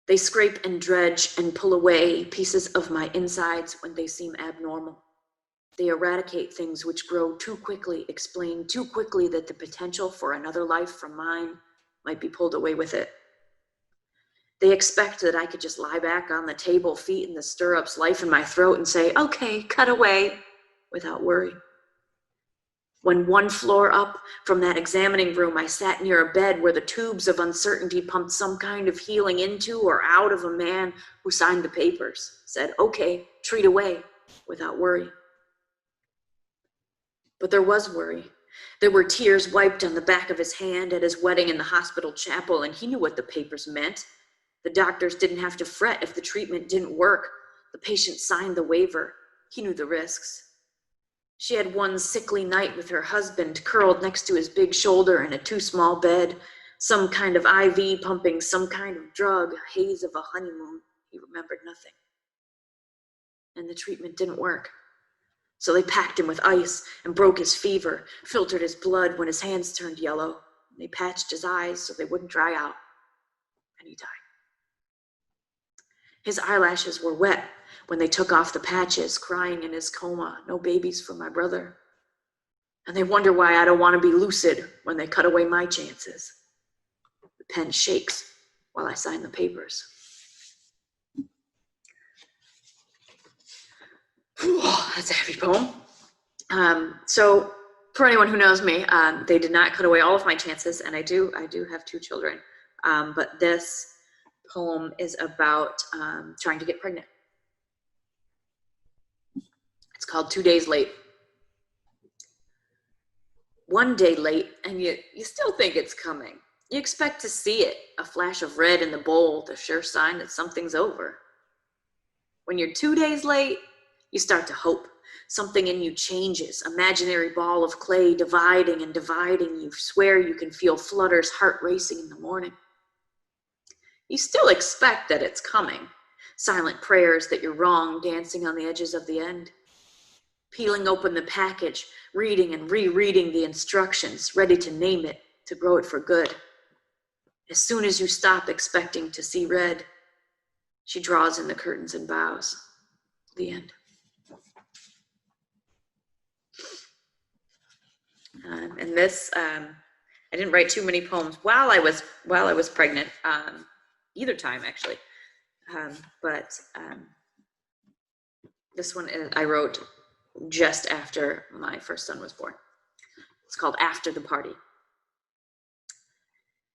They scrape and dredge and pull away pieces of my insides when they seem abnormal. They eradicate things which grow too quickly, explain too quickly that the potential for another life from mine might be pulled away with it. They expect that I could just lie back on the table, feet in the stirrups, life in my throat, and say, "Okay, cut away," without worry. When one floor up from that examining room, I sat near a bed where the tubes of uncertainty pumped some kind of healing into or out of a man who signed the papers, said, "Okay, treat away," without worry. But there was worry. There were tears wiped on the back of his hand at his wedding in the hospital chapel, and he knew what the papers meant. The doctors didn't have to fret if the treatment didn't work. The patient signed the waiver. He knew the risks. She had one sickly night with her husband, curled next to his big shoulder in a too small bed, some kind of IV pumping, some kind of drug, a haze of a honeymoon. He remembered nothing. And the treatment didn't work. So they packed him with ice and broke his fever, filtered his blood when his hands turned yellow. They patched his eyes so they wouldn't dry out. And he died. His eyelashes were wet when they took off the patches, crying in his coma, "No babies for my brother." And they wonder why I don't want to be lucid when they cut away my chances. The pen shakes while I sign the papers. That's a heavy poem. So for anyone who knows me, they did not cut away all of my chances, and I do have 2 children. But this poem is about trying to get pregnant. It's called 2 Days Late. One day late, and you still think it's coming. You expect to see it, a flash of red in the bowl, the sure sign that something's over. When you're 2 days late, you start to hope. Something in you changes, imaginary ball of clay dividing and dividing. You swear you can feel flutters, heart racing in the morning. You still expect that it's coming. Silent prayers that you're wrong, dancing on the edges of the end. Peeling open the package, reading and rereading the instructions, ready to name it, to grow it for good. As soon as you stop expecting to see red, She draws in the curtains and bows. The end. And this, I didn't write too many poems while I was pregnant, either time actually. But this one I wrote just after my first son was born. It's called After the Party.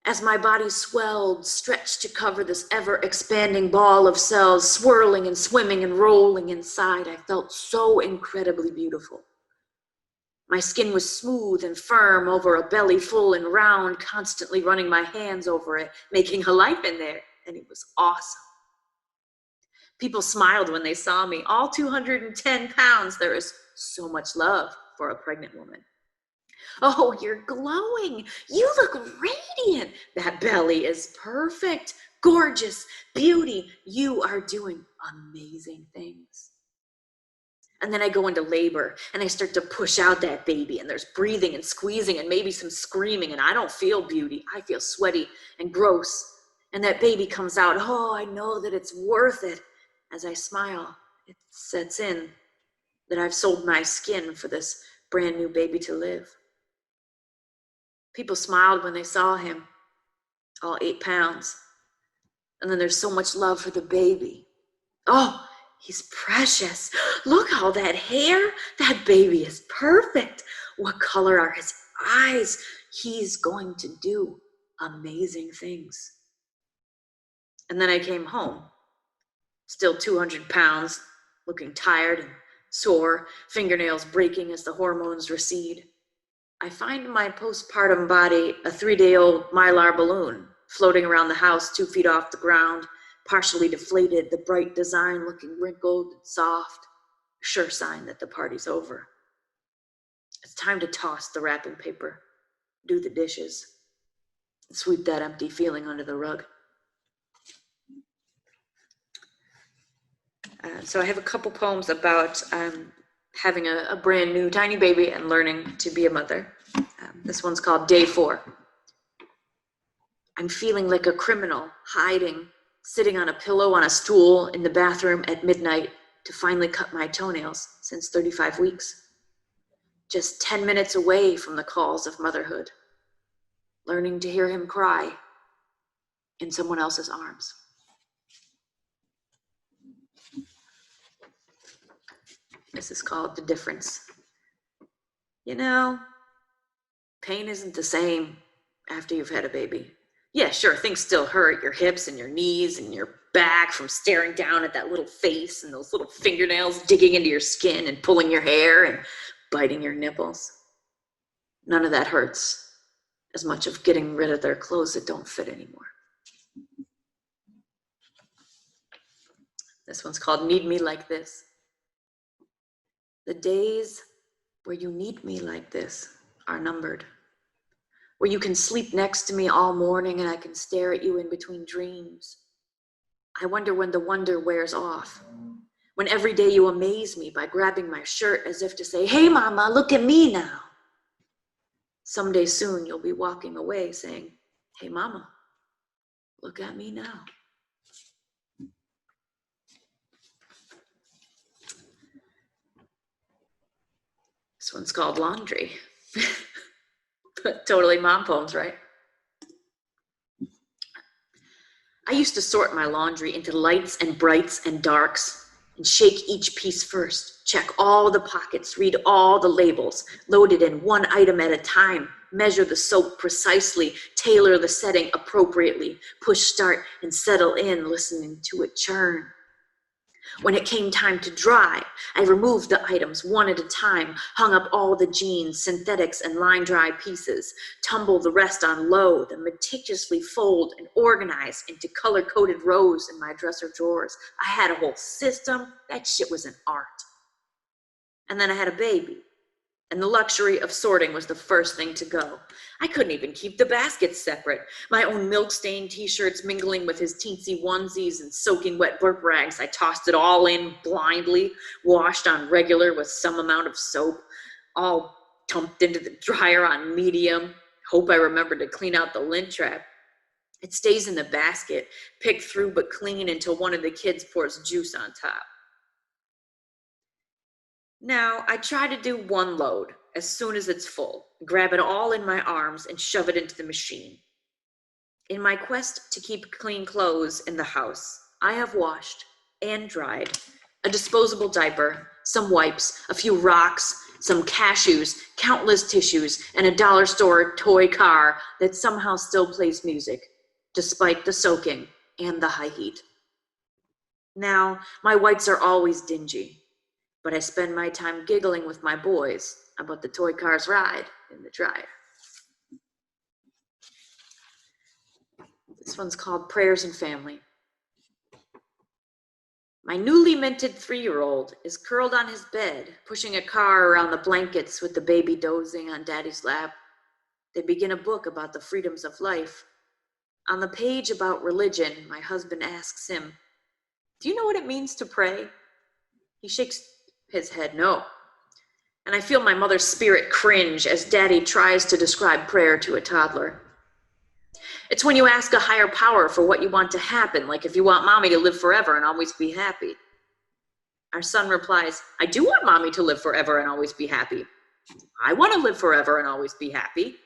As my body swelled, stretched to cover this ever-expanding ball of cells, swirling and swimming and rolling inside, I felt so incredibly beautiful. My skin was smooth and firm over a belly full and round, constantly running my hands over it, making a life in there, and it was awesome. People smiled when they saw me, all 210 pounds. There is so much love for a pregnant woman. Oh, you're glowing. You look radiant. That belly is perfect, gorgeous, beauty. You are doing amazing things. And then I go into labor and I start to push out that baby, and there's breathing and squeezing and maybe some screaming, and I don't feel beauty. I feel sweaty and gross. And that baby comes out. Oh, I know that it's worth it. As I smile, it sets in that I've sold my skin for this brand new baby to live. People smiled when they saw him, all 8 pounds. And then there's so much love for the baby. Oh, he's precious. Look, all that hair. That baby is perfect. What color are his eyes? He's going to do amazing things. And then I came home, still 200 pounds, looking tired and sore, fingernails breaking as the hormones recede. I find my postpartum body a 3-day-old Mylar balloon floating around the house 2 feet off the ground, partially deflated, the bright design looking wrinkled and soft, sure sign that the party's over. It's time to toss the wrapping paper, do the dishes, and sweep that empty feeling under the rug. So I have a couple poems about having a brand new tiny baby and learning to be a mother. This one's called Day 4. I'm feeling like a criminal, hiding, sitting on a pillow on a stool in the bathroom at midnight to finally cut my toenails since 35 weeks. Just 10 minutes away from the calls of motherhood, learning to hear him cry in someone else's arms. This is called The Difference. You know, pain isn't the same after you've had a baby. Yeah, sure, things still hurt, your hips and your knees and your back from staring down at that little face and those little fingernails digging into your skin and pulling your hair and biting your nipples. None of that hurts as much of getting rid of their clothes that don't fit anymore. This one's called Need Me Like This. The days where you need me like this are numbered. Where you can sleep next to me all morning and I can stare at you in between dreams. I wonder when the wonder wears off. When every day you amaze me by grabbing my shirt as if to say, hey mama, look at me now. Someday soon you'll be walking away saying, hey mama, look at me now. This one's called Laundry. Totally mom poems, right? I used to sort my laundry into lights and brights and darks and shake each piece first, check all the pockets, read all the labels, load it in one item at a time, measure the soap precisely, tailor the setting appropriately, push start and settle in, listening to it churn. When it came time to dry, I removed the items one at a time, hung up all the jeans, synthetics, and line-dry pieces, tumbled the rest on low, then meticulously fold and organize into color-coded rows in my dresser drawers. I had a whole system. That shit was an art. And then I had a baby, and the luxury of sorting was the first thing to go. I couldn't even keep the baskets separate. My own milk-stained t-shirts mingling with his teensy onesies and soaking wet burp rags. I tossed it all in blindly, washed on regular with some amount of soap, all dumped into the dryer on medium. Hope I remembered to clean out the lint trap. It stays in the basket, picked through but clean, until one of the kids pours juice on top. Now, I try to do one load as soon as it's full, grab it all in my arms and shove it into the machine. In my quest to keep clean clothes in the house, I have washed and dried a disposable diaper, some wipes, a few rocks, some cashews, countless tissues, and a dollar store toy car that somehow still plays music, despite the soaking and the high heat. Now, my wipes are always dingy, but I spend my time giggling with my boys about the toy car's ride in the dryer. This one's called Prayers and Family. My newly minted 3-year-old is curled on his bed, pushing a car around the blankets with the baby dozing on Daddy's lap. They begin a book about the freedoms of life. On the page about religion, my husband asks him, "Do you know what it means to pray?" He shakes his head no. And I feel my mother's spirit cringe as Daddy tries to describe prayer to a toddler. It's when you ask a higher power for what you want to happen, like if you want mommy to live forever and always be happy. Our son replies, "I do want mommy to live forever and always be happy. I want to live forever and always be happy."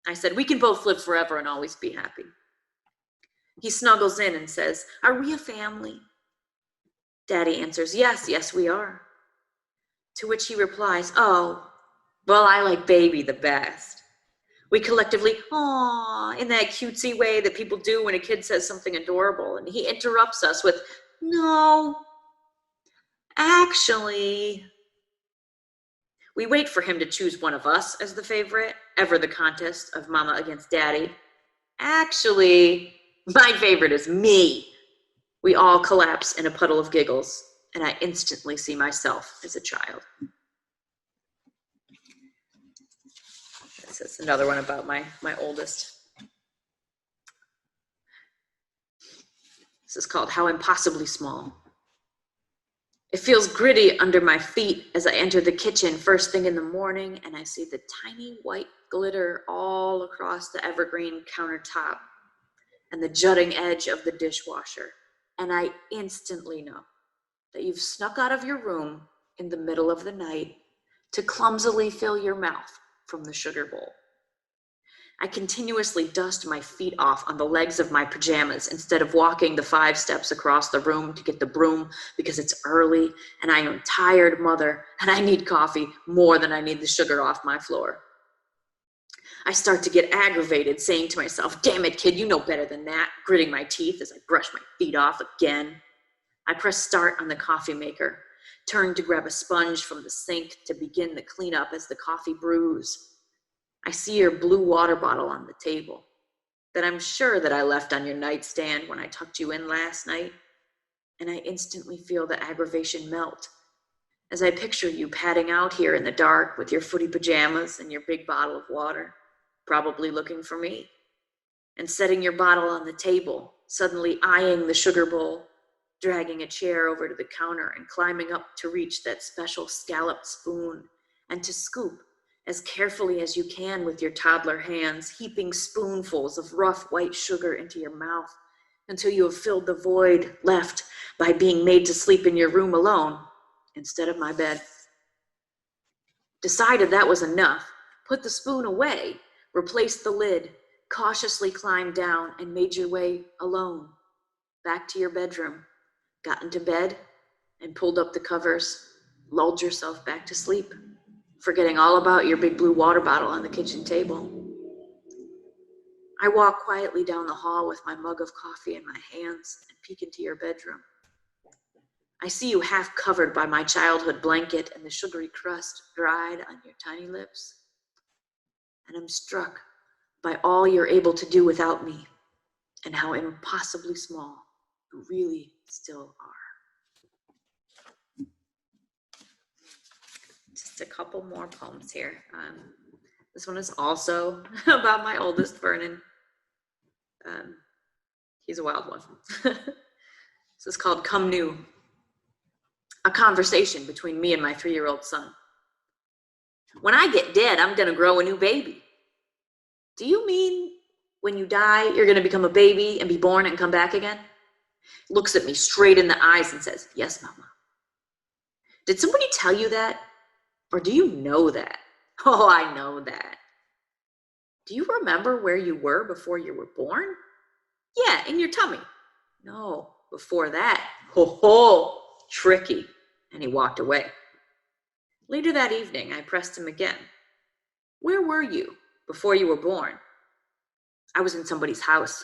I said, "We can both live forever and always be happy." He snuggles in and says, "Are we a family?" Daddy answers, yes, we are." To which he replies, "Oh, well, I like baby the best." We collectively, "Aw," in that cutesy way that people do when a kid says something adorable, and he interrupts us with, "No, actually." We wait for him to choose one of us as the favorite, ever the contest of mama against daddy. "Actually, my favorite is me." We all collapse in a puddle of giggles, and I instantly see myself as a child. This is another one about my oldest. This is called How Impossibly Small. It feels gritty under my feet as I enter the kitchen first thing in the morning, and I see the tiny white glitter all across the evergreen countertop and the jutting edge of the dishwasher. And I instantly know that you've snuck out of your room in the middle of the night to clumsily fill your mouth from the sugar bowl. I continuously dust my feet off on the legs of my pajamas instead of walking the 5 steps across the room to get the broom because it's early and I am a tired mother and I need coffee more than I need the sugar off my floor. I start to get aggravated, saying to myself, "Damn it, kid, you know better than that," gritting my teeth as I brush my feet off again. I press start on the coffee maker, turn to grab a sponge from the sink to begin the cleanup as the coffee brews. I see your blue water bottle on the table that I'm sure that I left on your nightstand when I tucked you in last night, and I instantly feel the aggravation melt as I picture you padding out here in the dark with your footy pajamas and your big bottle of water, probably looking for me, and setting your bottle on the table, suddenly eyeing the sugar bowl, dragging a chair over to the counter and climbing up to reach that special scalloped spoon and to scoop as carefully as you can with your toddler hands, heaping spoonfuls of rough white sugar into your mouth until you have filled the void left by being made to sleep in your room alone instead of my bed. Decided that was enough, put the spoon away, replaced the lid, cautiously climbed down and made your way alone back to your bedroom, got into bed and pulled up the covers, lulled yourself back to sleep, forgetting all about your big blue water bottle on the kitchen table. I walk quietly down the hall with my mug of coffee in my hands and peek into your bedroom. I see you half covered by my childhood blanket and the sugary crust dried on your tiny lips. And I'm struck by all you're able to do without me and how impossibly small you really still are. Just a couple more poems here. This one is also about my oldest, Vernon. He's a wild one. This is called Come New. A conversation between me and my 3-year-old son. When I get dead, I'm gonna grow a new baby. Do you mean When you die, you're going to become a baby and be born and come back again? Looks at me straight in the eyes and says, yes, Mama. Did somebody tell you that? Or do you know that? Oh, I know that. Do you remember where you were before you were born? Yeah, in your tummy. No, before that. Ho ho, tricky. And he walked away. Later that evening, I pressed him again. Where were you before you were born? I was in somebody's house.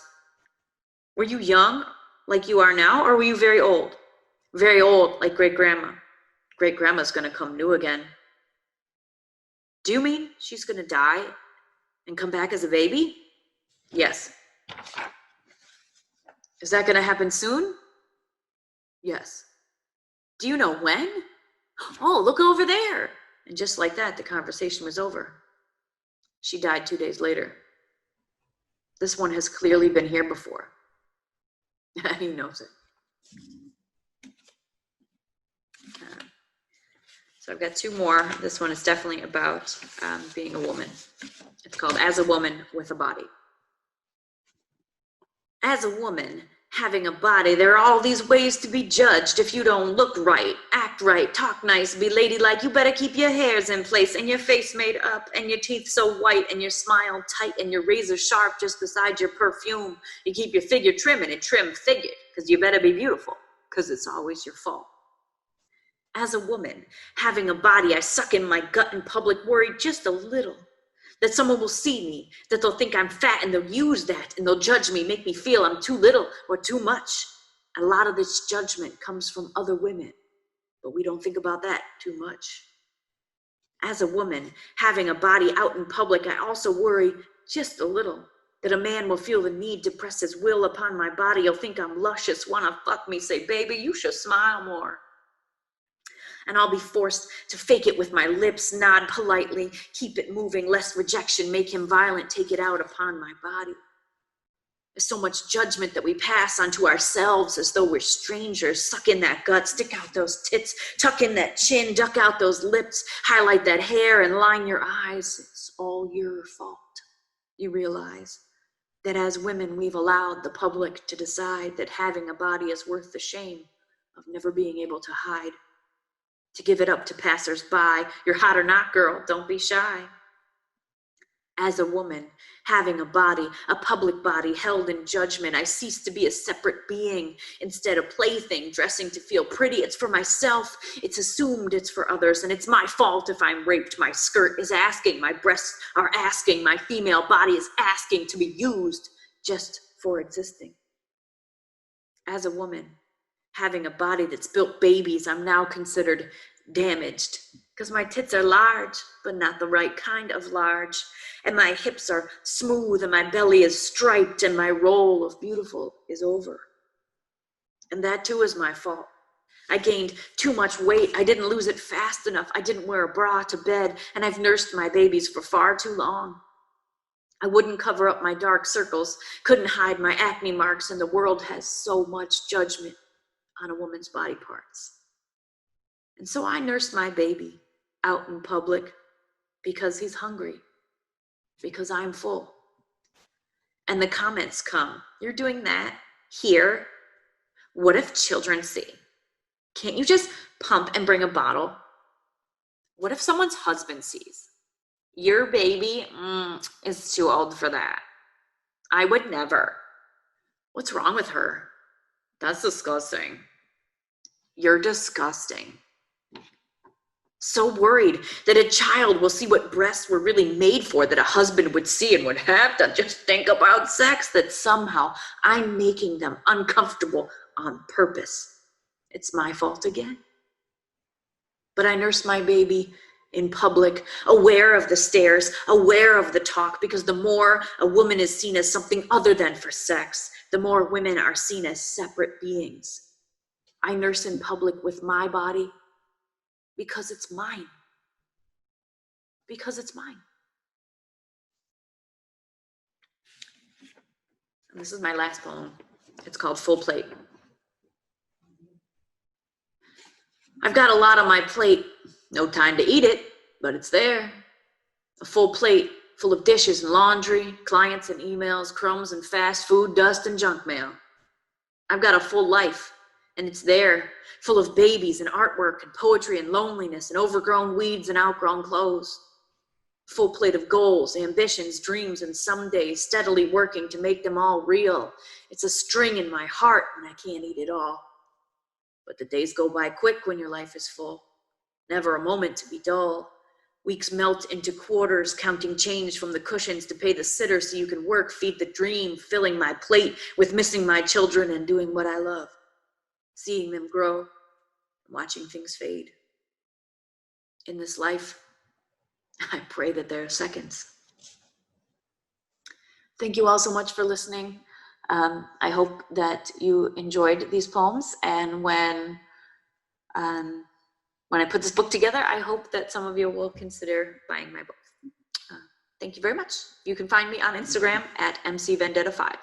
Were you young, like you are now, or were you very old? Very old, like great-grandma. Great-grandma's gonna come new again. Do you mean she's gonna die and come back as a baby? Yes. Is that gonna happen soon? Yes. Do you know when? Oh, look over there. And just like that, the conversation was over. She died 2 days later. This one has clearly been here before. And he knows it. So I've got two more. This one is definitely about being a woman. It's called As a Woman with a Body. As a woman, having a body, there are all these ways to be judged. If you don't look right, act right, talk nice, be ladylike, you better keep your hairs in place and your face made up and your teeth so white and your smile tight and your razor sharp just beside your perfume. You keep your figure trim and trim-figured, because you better be beautiful, because it's always your fault. As a woman, having a body, I suck in my gut in public, worried just a little that someone will see me, that they'll think I'm fat and they'll use that and they'll judge me, make me feel I'm too little or too much. A lot of this judgment comes from other women, but we don't think about that too much. As a woman, having a body out in public, I also worry just a little that a man will feel the need to press his will upon my body. He'll think I'm luscious, wanna fuck me, say, baby, you should smile more. And I'll be forced to fake it with my lips, nod politely, keep it moving, lest rejection make him violent, take it out upon my body. There's so much judgment that we pass onto ourselves as though we're strangers. Suck in that gut, stick out those tits, tuck in that chin, duck out those lips, highlight that hair and line your eyes. It's all your fault. You realize that as women, we've allowed the public to decide that having a body is worth the shame of never being able to hide. To give it up to passers-by. You're hot or not, girl, don't be shy. As a woman, having a body, a public body held in judgment, I cease to be a separate being, instead a plaything, dressing to feel pretty. It's for myself, it's assumed it's for others, and it's my fault if I'm raped. My skirt is asking, my breasts are asking, my female body is asking to be used just for existing. As a woman, having a body that's built babies, I'm now considered damaged because my tits are large, but not the right kind of large. And my hips are smooth and my belly is striped and my role of beautiful is over. And that too is my fault. I gained too much weight. I didn't lose it fast enough. I didn't wear a bra to bed, and I've nursed my babies for far too long. I wouldn't cover up my dark circles, couldn't hide my acne marks, and the world has so much judgment on a woman's body parts. And so I nursed my baby out in public because he's hungry, because I'm full. And the comments come, you're doing that here. What if children see? Can't you just pump and bring a bottle? What if someone's husband sees? Your baby is too old for that. I would never. What's wrong with her? That's disgusting. You're disgusting. So worried that a child will see what breasts were really made for, that a husband would see and would have to just think about sex, that somehow I'm making them uncomfortable on purpose. It's my fault again. But I nurse my baby in public, aware of the stares, aware of the talk, because the more a woman is seen as something other than for sex, the more women are seen as separate beings. I nurse in public with my body because it's mine. Because it's mine. And this is my last poem. It's called Full Plate. I've got a lot on my plate. No time to eat it, but it's there. A full plate full of dishes and laundry, clients and emails, crumbs and fast food, dust and junk mail. I've got a full life, and it's there, full of babies and artwork and poetry and loneliness and overgrown weeds and outgrown clothes. Full plate of goals, ambitions, dreams, and some days steadily working to make them all real. It's a string in my heart when I can't eat it all. But the days go by quick when your life is full. Never a moment to be dull. Weeks melt into quarters, counting change from the cushions to pay the sitter so you can work, feed the dream, filling my plate with missing my children and doing what I love. Seeing them grow and watching things fade. In this life, I pray that there are seconds. Thank you all so much for listening. I hope that you enjoyed these poems, and when I put this book together, I hope that some of you will consider buying my book. Thank you very much. You can find me on Instagram at mcvendetta5.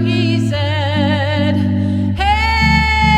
He said, hey.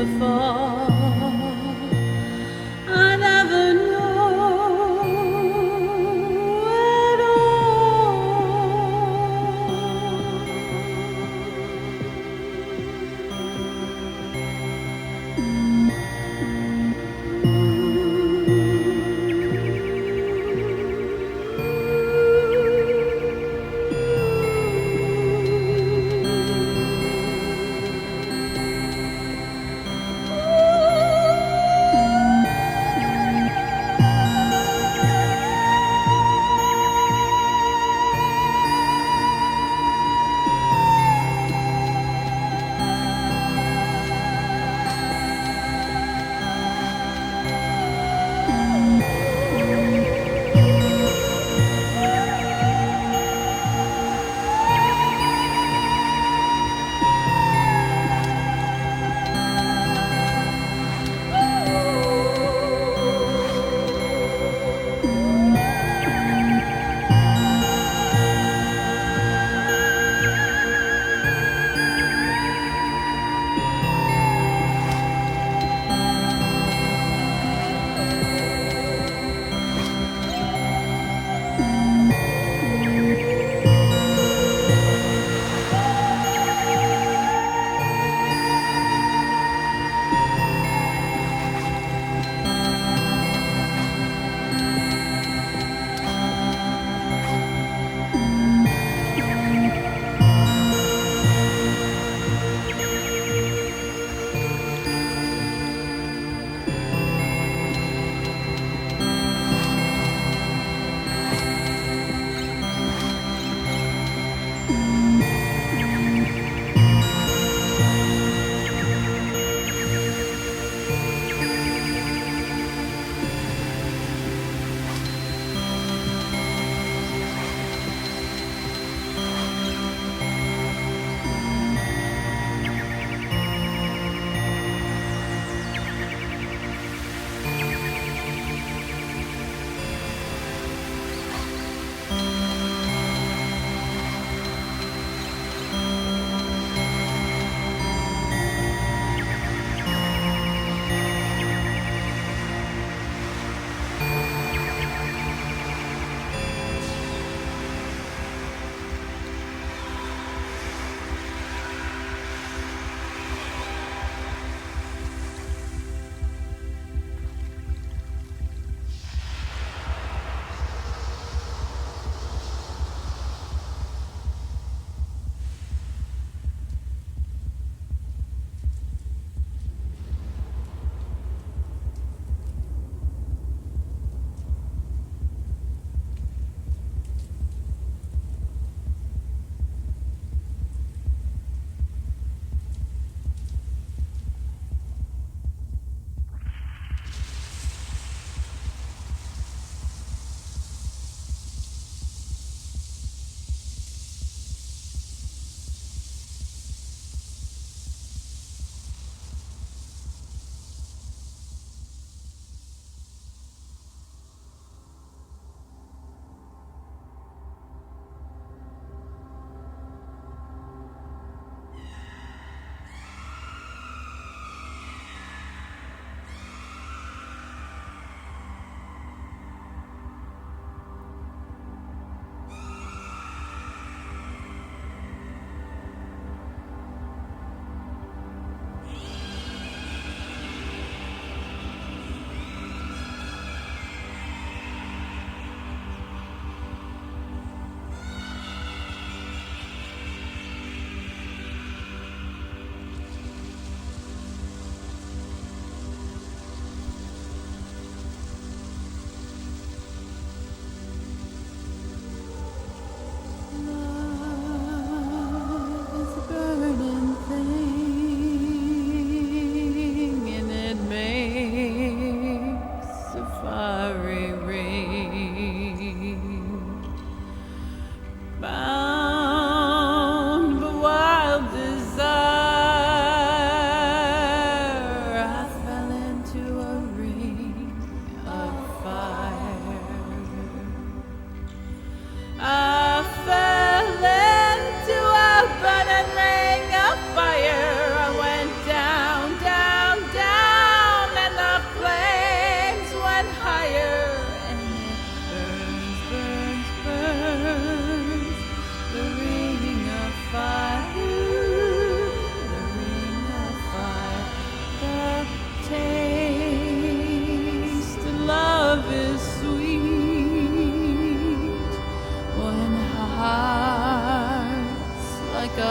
before. I never know at all.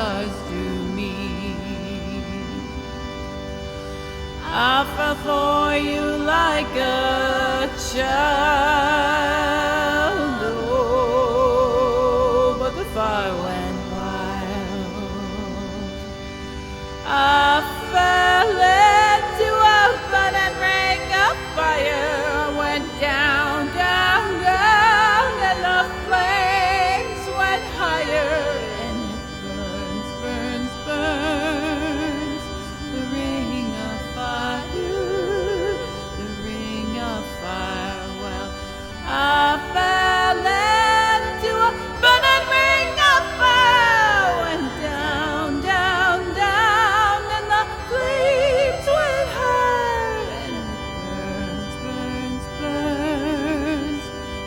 was to me. I fell for you like a child, oh, but the fire went wild. I fell into a burning ring of fire, went down, down, down, and the flames went higher, and it burns, burns, burns, the ring of fire, the ring of fire. Well, I fell into a burning ring of fire, went down, down, down, and the flames went high, and it burns, burns, burns,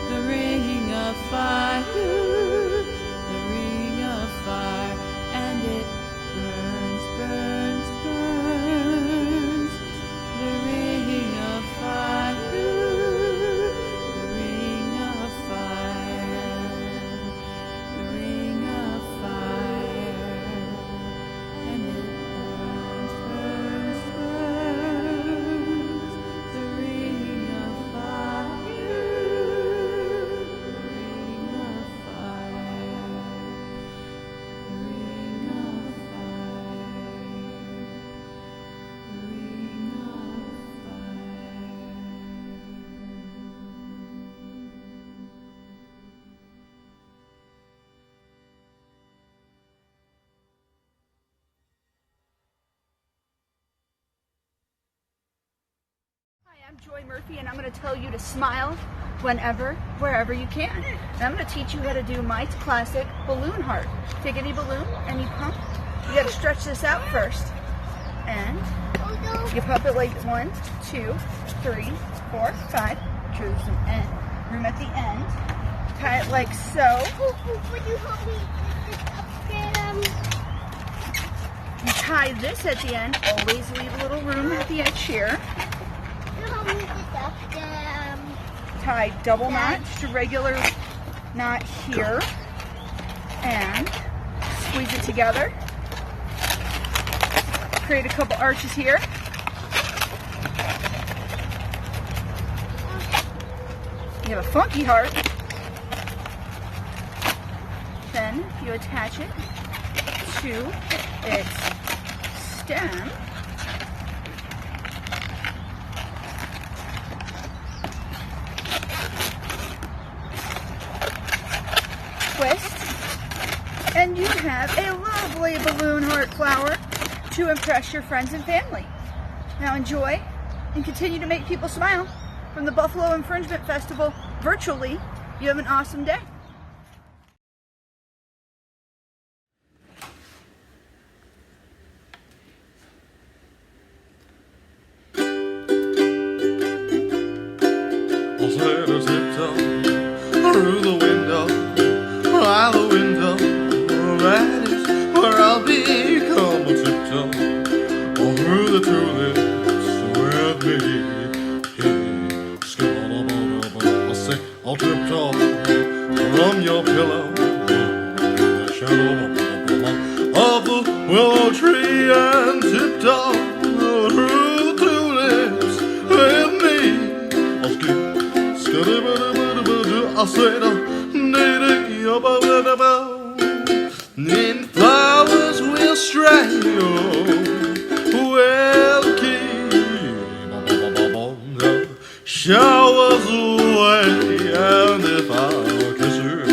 the ring of fire, the ring of fire, and it burns, burns, burns, the ring of fire, the ring of fire, the ring of fire, and it burns, burns, burns, the ring of fire, the ring of fire, the ring of fire, the ring of Hi, I'm Joy Murphy, and I'm going to tell you to smile whenever, wherever you can. And I'm going to teach you how to do my classic balloon heart. Take any balloon, any pump. You got to stretch this out first. And you pump it like 1, 2, 3, 4, 5. Choose some room at the end. Tie it like so. Would you help me lift up You tie this at the end. Always leave a little room at the edge here. you help me lift up Tie double notch to regular knot here, and squeeze it together. Create a couple arches here. You have a funky heart. Then you attach it to its stem. Twist, and you have a lovely balloon heart flower to impress your friends and family. Now enjoy and continue to make people smile from the Buffalo Infringement Festival virtually. You have an awesome day. I'll set a tiptoe through the window, by the window. That is where I'll become a tiptoe, all through the tulips with me. Hey, I'll say I'll tiptoe from your pillow, the shadow of the willow tree, and tiptoe through the tulips with me. I said, in flowers will stray, will keep the showers away, and if I'll kiss her,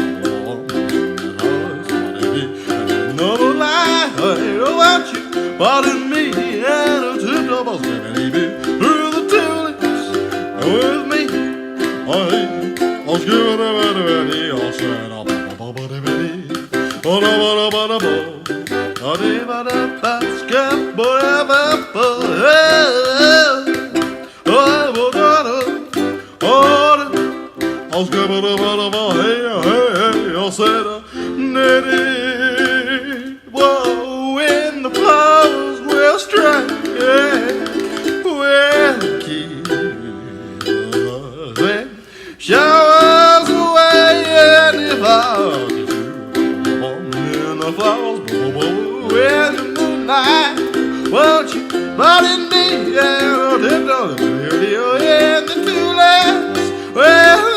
another lie about you, pardon me, and a tip-top was baby through the tulips with me. I'll give it a bit of I'll say it up, when the flowers will stray, will keep the showers away, and if I get you in the flowers, in the moonlight. Won't you pardon me? Yeah, tiptoe in the tulips. Well,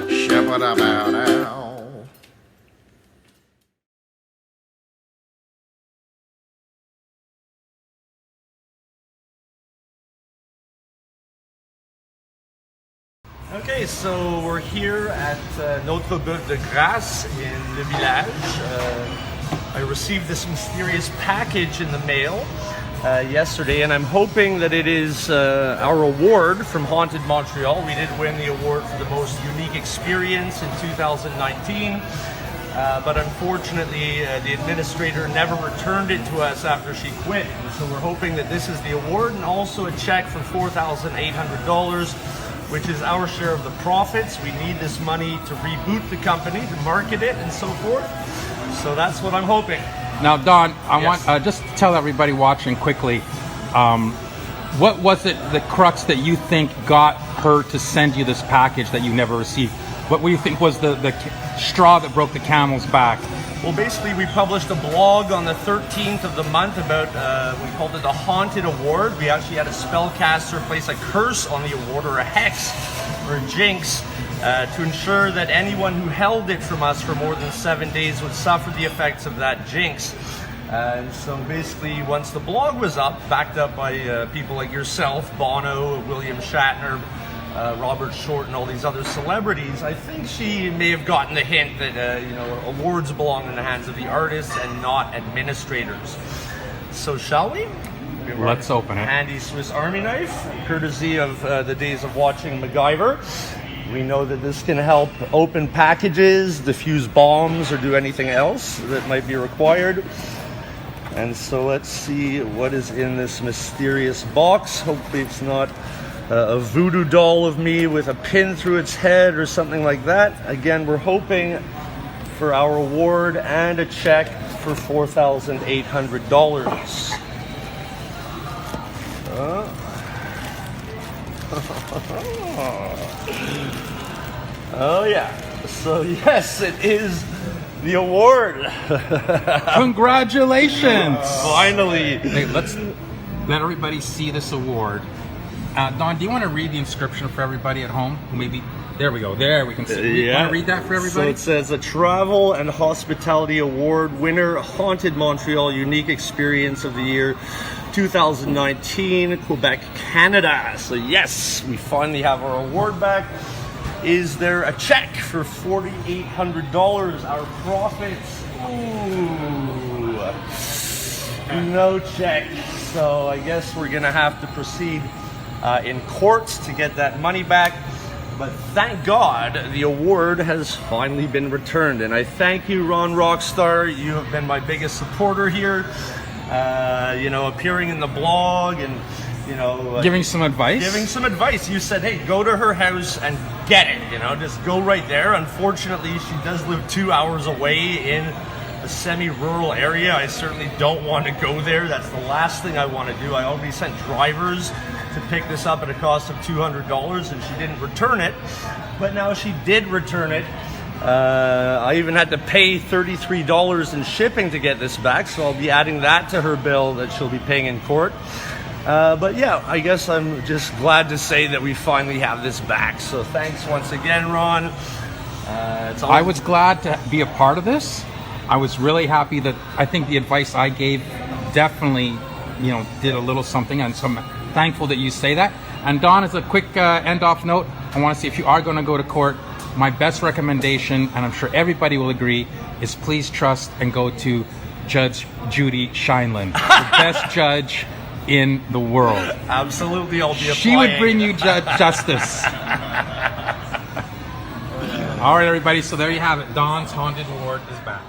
shepherd about now. Okay, so we're here at Notre Bœuf de Grâce in Le Village. I received this mysterious package in the mail yesterday, and I'm hoping that it is our award from Haunted Montreal. We did win the award for the most unique experience in 2019, but unfortunately the administrator never returned it to us after she quit. So we're hoping that this is the award, and also a check for $4,800, which is our share of the profits. We need this money to reboot the company, to market it, and so forth. So that's what I'm hoping. Now, Don, I Yes. want just to tell everybody watching quickly, what was it, the crux that you think got her to send you this package that you never received? What do you think was the straw that broke the camel's back? Well, basically, we published a blog on the 13th of the month about, we called it the Haunted Award. We actually had a spellcaster place a curse on the award, or a hex, or a jinx, to ensure that anyone who held it from us for more than 7 days would suffer the effects of that jinx. And so basically, once the blog was up, backed up by people like yourself, Bono, William Shatner, Robert Short, and all these other celebrities, I think she may have gotten the hint that awards belong in the hands of the artists and not administrators. So shall we? Let's open it. Handy Swiss Army knife, courtesy of the days of watching MacGyver. We know that this can help open packages, defuse bombs, or do anything else that might be required. And so let's see what is in this mysterious box. Hopefully it's not a voodoo doll of me with a pin through its head or something like that. Again, we're hoping for our award and a check for $4,800. Oh yeah. So yes, it is the award. Congratulations! Finally. Hey, let's let everybody see this award. Don, do you want to read the inscription for everybody at home? Maybe. There we go. There we can see. You want to read that for everybody? So it says, a Travel and Hospitality Award winner, Haunted Montreal Unique Experience of the Year 2019, Quebec, Canada. So yes, we finally have our award back. Is there a check for $4,800? Our profits? Ooh, no check. So I guess we're gonna have to proceed in courts to get that money back. But thank God the award has finally been returned. And I thank you, Ron Rockstar. You have been my biggest supporter here. Appearing in the blog and, giving some advice? Giving some advice. You said, hey, go to her house and get it. Just go right there. Unfortunately, she does live 2 hours away in a semi-rural area. I certainly don't want to go there. That's the last thing I want to do. I already sent drivers to pick this up at a cost of $200, and she didn't return it. But now she did return it. I even had to pay $33 in shipping to get this back, so I'll be adding that to her bill that she'll be paying in court. But yeah, I guess I'm just glad to say that we finally have this back. So thanks once again, Ron. I was glad to be a part of this. I was really happy that I think the advice I gave definitely, did a little something, and so I'm thankful that you say that. And Don, as a quick end-off note, I want to say if you are going to go to court, my best recommendation, and I'm sure everybody will agree, is please trust and go to Judge Judy Scheinlin, the best judge in the world. Absolutely, I'll be applying. She would bring you justice. All right, everybody, so there you have it. Don's Haunted Award is back.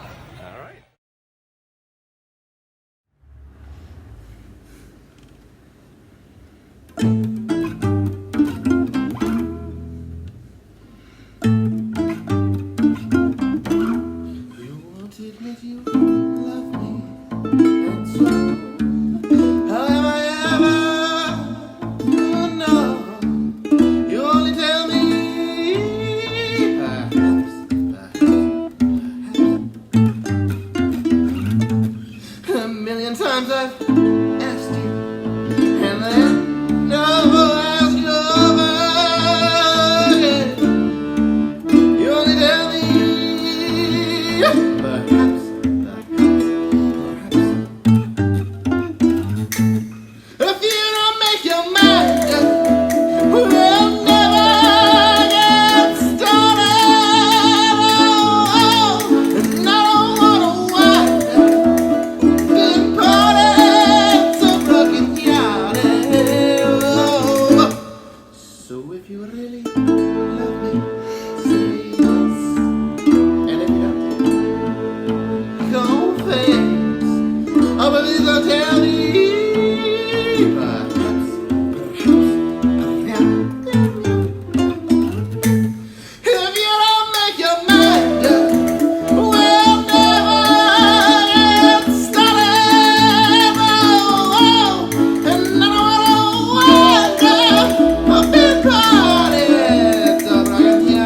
really love me, say yes. And if you don't, confess. Oh, but please don't tell me. If you don't make your mind up, we'll never get started. Oh, and I don't wanna wonder a big party. So I can hear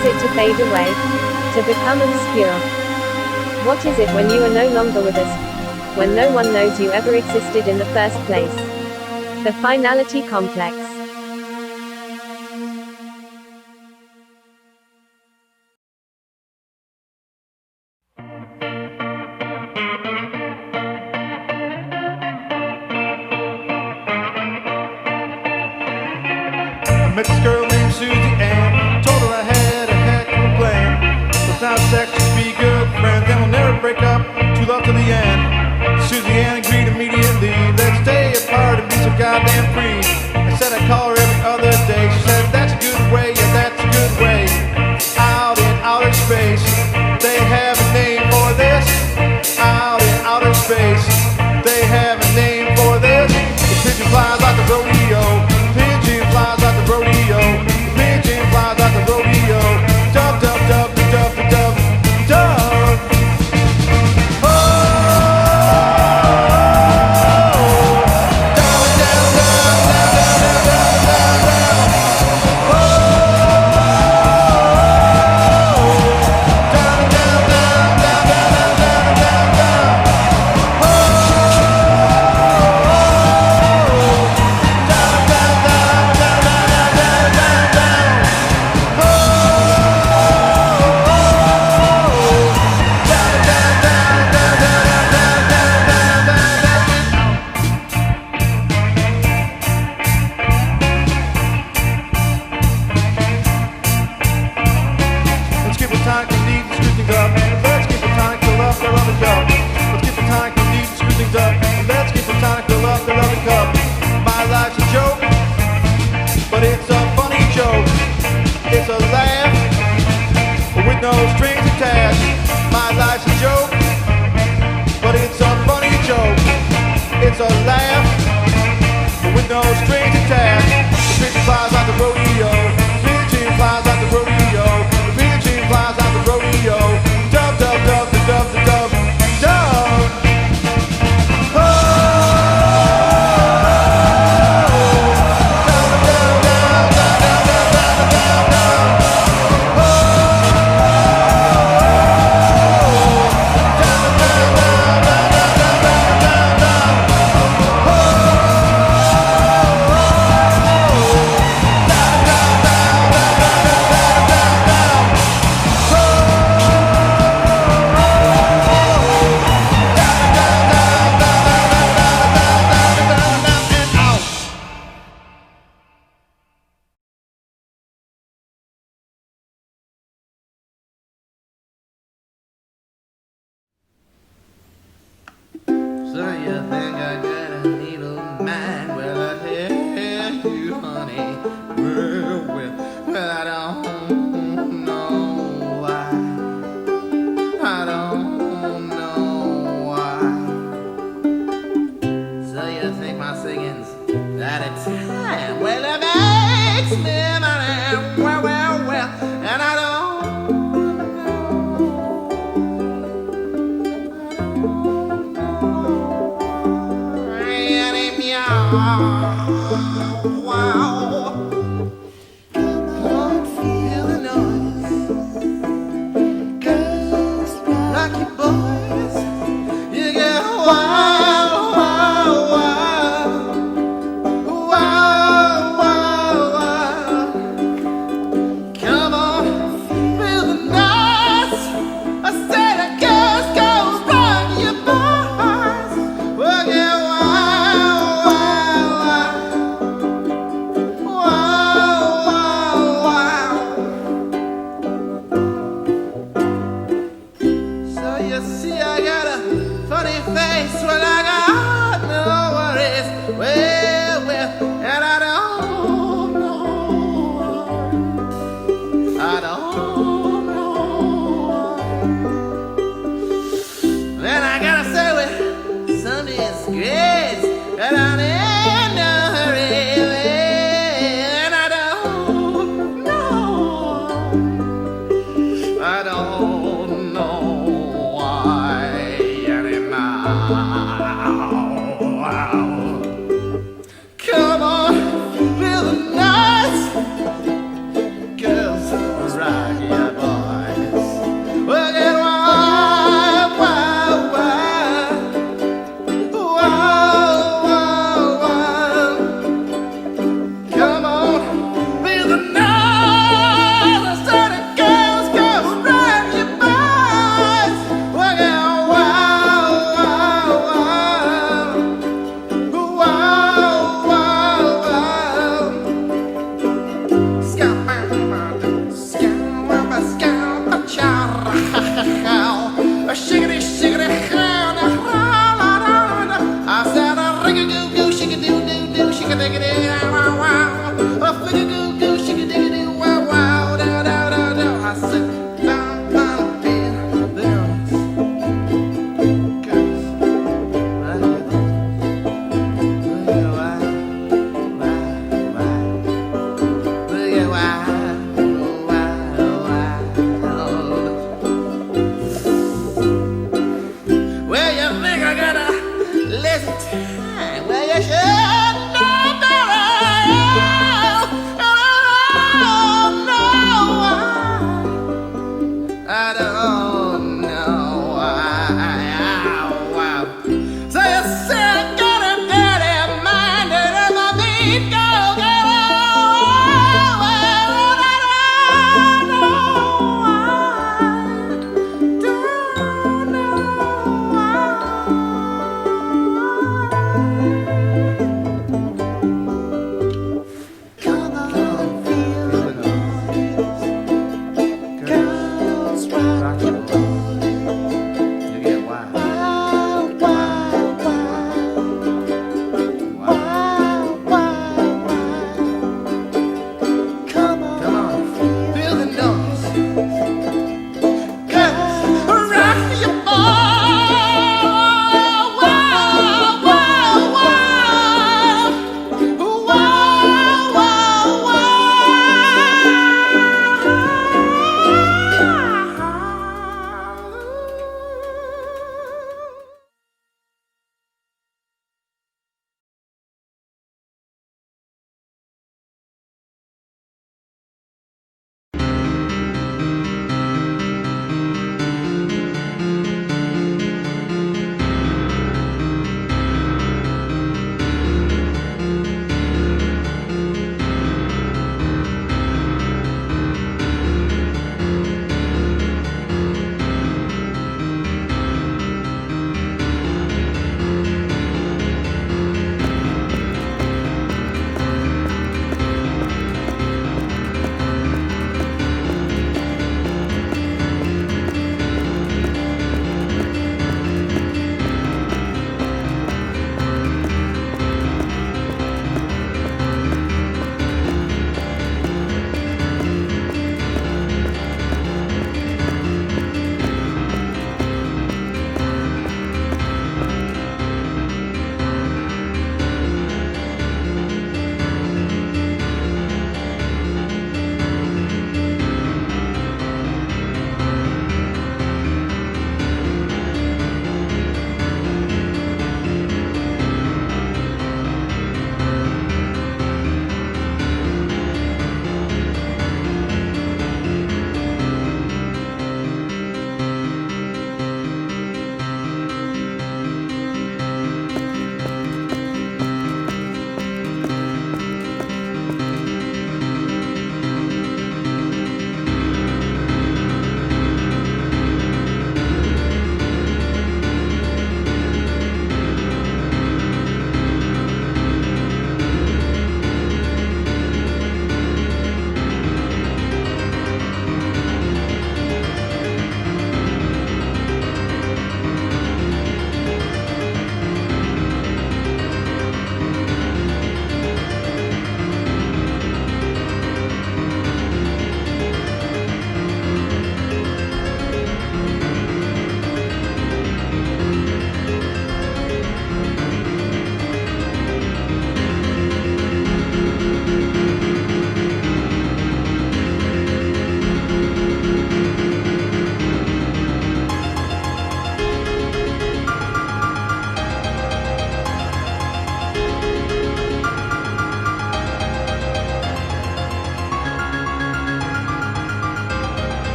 is it to fade away? To become obscure? What is it when you are no longer with us? When no one knows you ever existed in the first place? The Finality Complex. I met this girl named Susie Ann. Told her I had a heck of a plan. Let's not sex, just be good friends, and we'll never break up. True love to the end. Susie Ann agreed immediately. Let's stay apart and be so goddamn free. I said I'd call her every other day. She said that's a good way, yeah, that's a good way. Out in outer space, they have a name for this. Out in outer space, they have a name for this. The pigeon flies like the rodeo. Pigeon flies like the rodeo. Pigeon flies like the rodeo. Dub, dub, dub, dub, dub, dub, dub. Oh, down, down, down, down, down, down, down, down. Oh, down, down, down, down, down, down, down, down. Oh, down, down, down, down, down, down, down, down. Oh, down, down, down, down, down, down, down, down, down. Let's get Platonic and need to screw things up. Let's get Platonic to love, their love and cup. Let's get Platonic and need to screw things up. Let's get Platonic to love, their love and cup. My life's a joke, but it's a funny joke. It's a laugh with no strings attached. My life's a joke, but it's a funny joke. It's a laugh with no strings attached. The pigeon flies out the rodeo. Pigeon flies out the rodeo. The pigeon flies out the rodeo. Dub, dub, dub, dub, dub, dub, dub. Oh, down, down, down, down, down, down, down, down. Oh, down, down, down, down, down, down, down, down. So you think I got a needle mind? Well, I tell you, honey, well, I don't know why. I don't know why. So you think my singing's out of time? Well, it makes me money. Well, and I don't. Oh,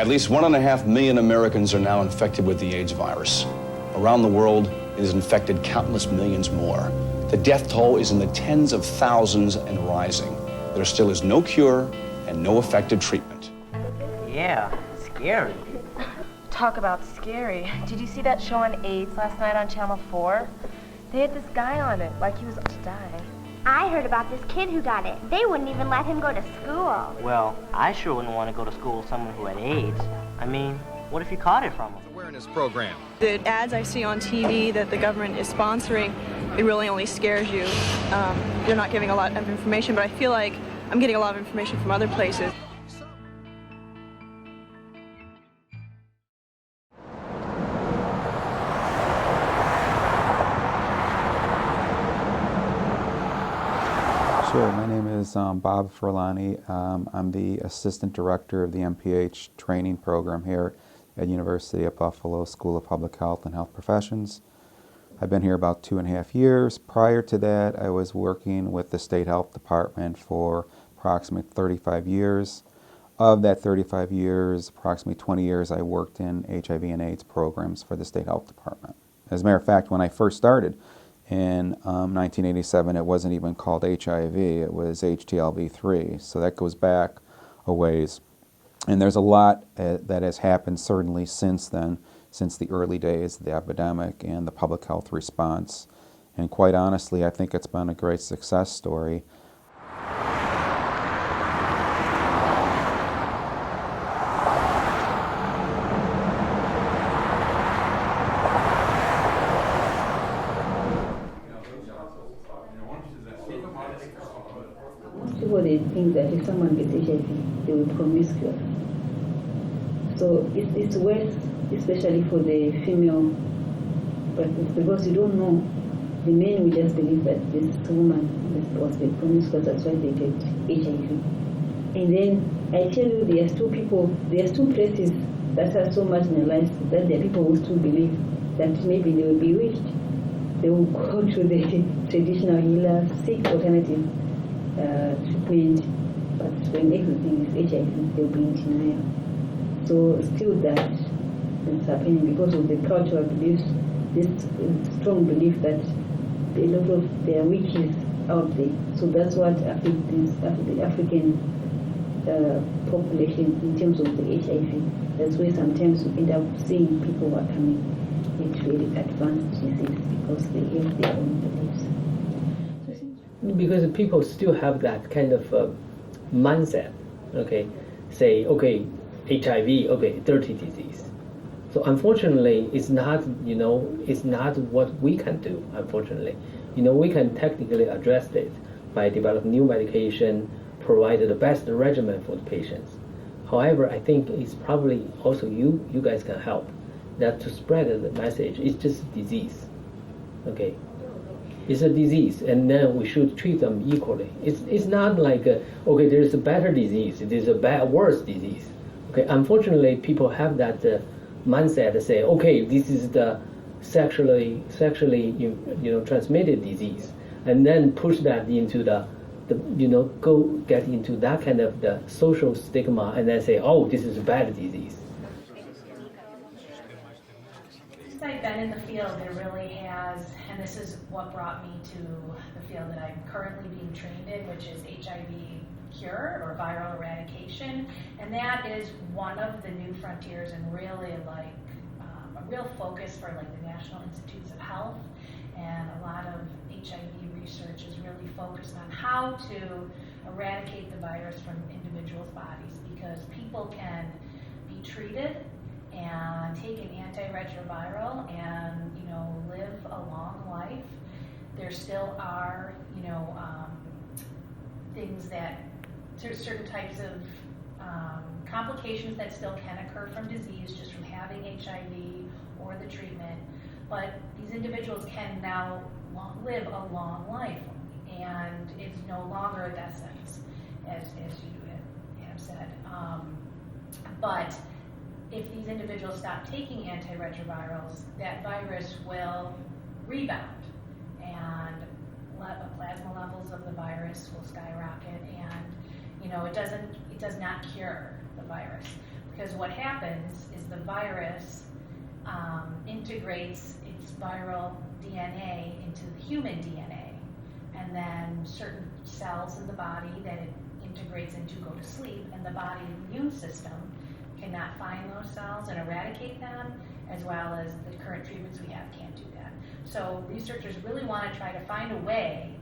At least 1.5 million Americans are now infected with the AIDS virus. Around the world, it has infected countless millions more. The death toll is in the tens of thousands and rising. There still is no cure and no effective treatment. Yeah, scary. Talk about scary. Did you see that show on AIDS last night on Channel 4? They had this guy on it, like he was about to die. I heard about this kid who got it. They wouldn't even let him go to school. Well, I sure wouldn't want to go to school with someone who had AIDS. I mean, what if you caught it from him? Awareness program. The ads I see on TV that the government is sponsoring, it really only scares you. You're not giving a lot of information, but I feel like I'm getting a lot of information from other places. Sure, my name is Bob Furlani. I'm the Assistant Director of the MPH training program here at University of Buffalo School of Public Health and Health Professions. I've been here about 2.5 years. Prior to that, I was working with the State Health Department for approximately 35 years. Of that 35 years, approximately 20 years, I worked in HIV and AIDS programs for the State Health Department. As a matter of fact, when I first started, in 1987, it wasn't even called HIV, it was HTLV3, so that goes back a ways. And there's a lot that has happened certainly since then, since the early days of the epidemic and the public health response. And quite honestly, I think it's been a great success story. People, they think that if someone gets HIV, they will be promiscuous. So it's worse, especially for the female, but it's because you don't know. The men will just believe that this woman was promiscuous, that's why they get HIV. And then I tell you, there's two places that are so marginalized that there are people who still believe that maybe they will be bewitched. They will go to the traditional healers, seek alternative treatment, but when everything is HIV, they'll be in denial. So still that is happening because of the cultural beliefs, this strong belief that a lot of there are witches out there. So that's what affects the African population in terms of the HIV. That's why sometimes we end up seeing people who are coming with really advanced disease because they have their own beliefs. Because people still have that kind of mindset, okay, say, okay, HIV, okay, dirty disease. So unfortunately, it's not, it's not what we can do, unfortunately. We can technically address it by developing new medication, provide the best regimen for the patients. However, I think it's probably also you guys can help that to spread the message. It's just a disease, okay? It's a disease, and then we should treat them equally. It's not like, okay, there's a better disease, there's a worse disease. Okay, unfortunately, people have that mindset to say, okay, this is the sexually transmitted disease, and then push that into the go get into that kind of the social stigma, and then say, oh, this is a bad disease. Since I've been in the field, there really has, and this is what brought me to the field that I'm currently being trained in, which is HIV cure or viral eradication, and that is one of the new frontiers and really like a real focus for like the National Institutes of Health, and a lot of HIV research is really focused on how to eradicate the virus from individuals' bodies, because people can be treated and take an antiretroviral and live a long life. There still are things that certain types of complications that still can occur from disease just from having HIV or the treatment, but these individuals can now live a long life, and it's no longer a death sentence, as you have said. But if these individuals stop taking antiretrovirals, that virus will rebound, and plasma levels of the virus will skyrocket, and it does not cure the virus. Because what happens is the virus integrates its viral DNA into the human DNA, and then certain cells in the body that it integrates into go to sleep, and the body immune system cannot find those cells and eradicate them, as well as the current treatments we have can't do that. So researchers really want to try to find a way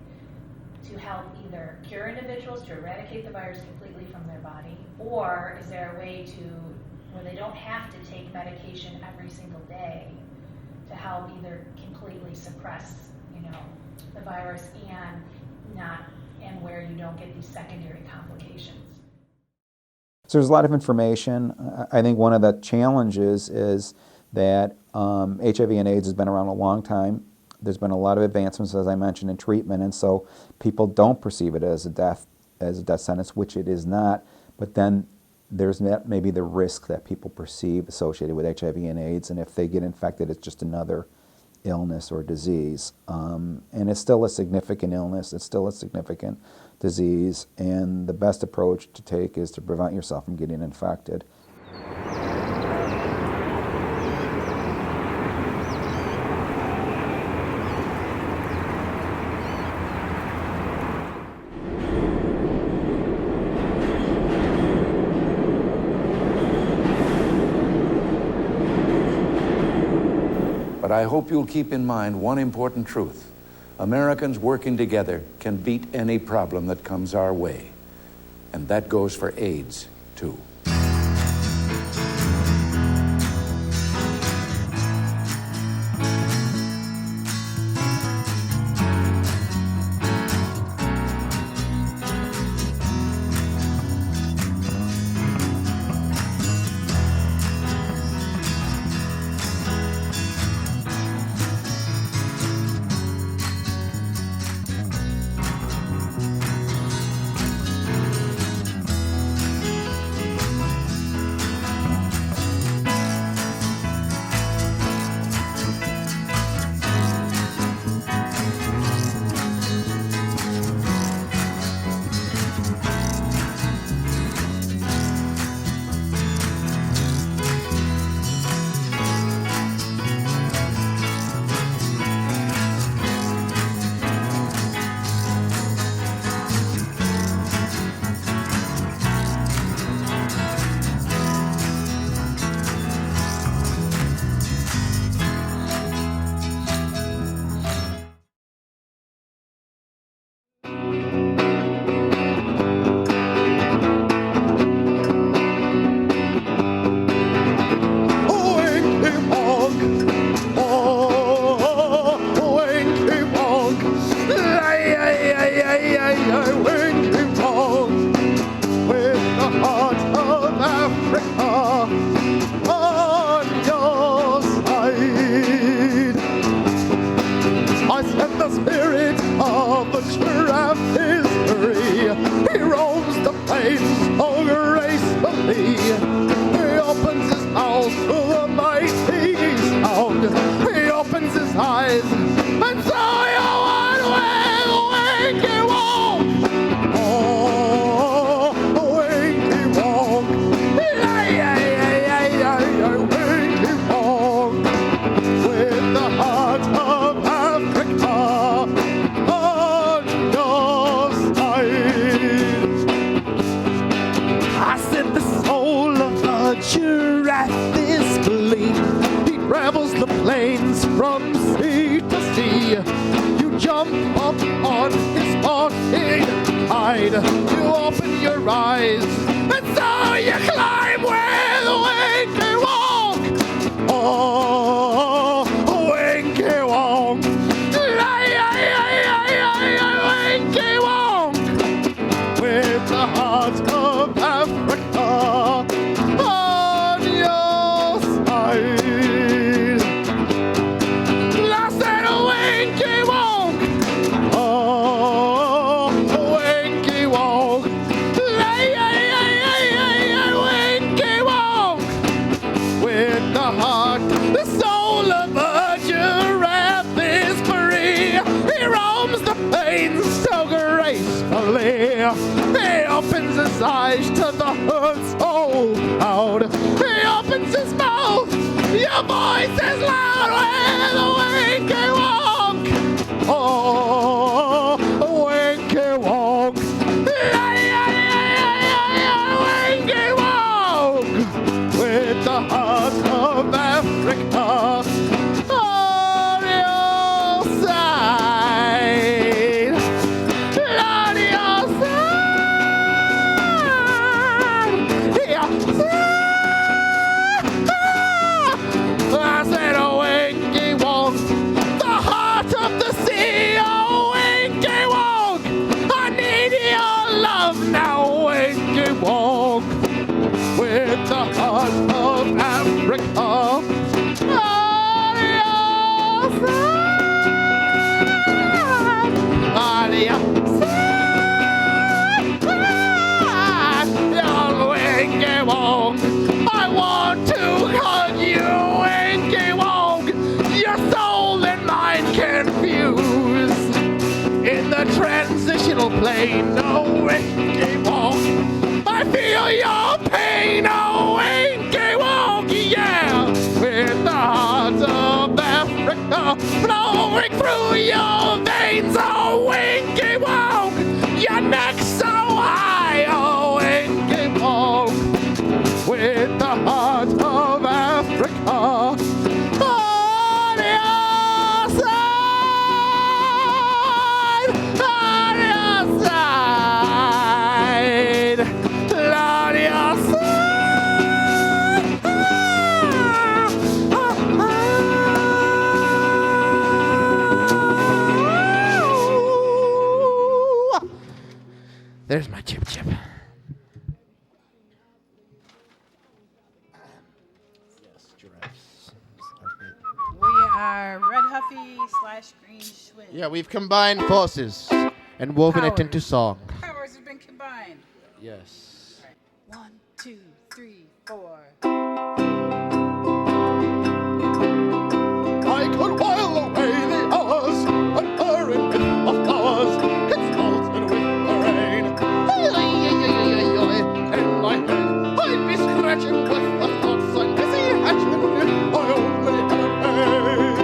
to help either cure individuals, to eradicate the virus completely from their body, or is there a way to, where they don't have to take medication every single day to help either completely suppress, the virus and where you don't get these secondary complications. So there's a lot of information. I think one of the challenges is that HIV and AIDS has been around a long time. There's been a lot of advancements, as I mentioned, in treatment, and so people don't perceive it as a death sentence, which it is not. But then there's maybe the risk that people perceive associated with HIV and AIDS, and if they get infected, it's just another illness or disease. And it's still a significant illness, it's still a significant disease, and the best approach to take is to prevent yourself from getting infected. But I hope you'll keep in mind one important truth. Americans working together can beat any problem that comes our way. And that goes for AIDS, too. He opens his eyes to the hood so loud. He opens his mouth, your voice is loud with a winky wonk. Oh, a winky wonk. Winky wonk. With the heart of Africa on your side. On your side. Your side. I said a winky wonk. The heart of the sea, a winky wonk. I need your love now, winky wonk. With the heart of Africa on your side. On your side. Your winky wonk. I want to hug you, winky wonk. Your soul and mind confused in the transitional plane, no winky wonk. I feel your pain, oh winky wonk, yeah. With the heart of Africa flowing through your veins, oh winky wonk. Your neck so high, oh winky wonk. With the heart of Africa on your side, on your side, on your side. There's my chip chip. We are Red Huffy / Green Schwinn. Yeah, we've combined forces and woven it into song. Powers have been combined. Yes. 1, 2, 3, 4. I could while away the hours, unerring with the flowers, consulted with the rain. In my head, I'd be scratching with the thoughts I'm busy hatching if I only had a pain.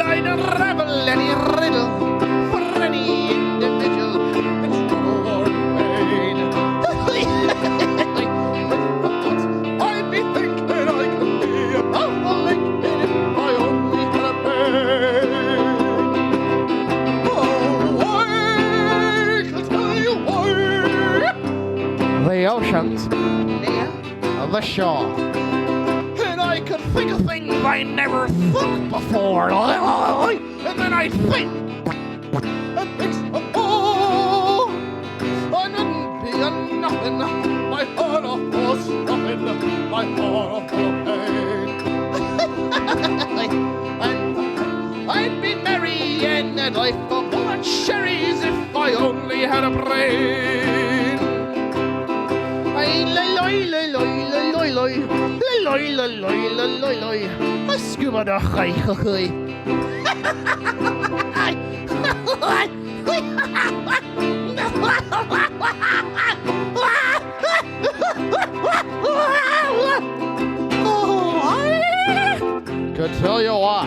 I'd unravel any riddle for any individual in trouble or pain. With the thoughts, I'd be thinking I could be above the lake if I only had a pain. Oh, I can tell you why. The oceans near the shore, and I could think of things I never thought before. And then I'd think and think some more. I wouldn't be a nothing. My heart off for stopping. My heart off for pain. And I'd be merry and a life of orange cherries if I only had a brain. A scuba da hi. Could tell you what,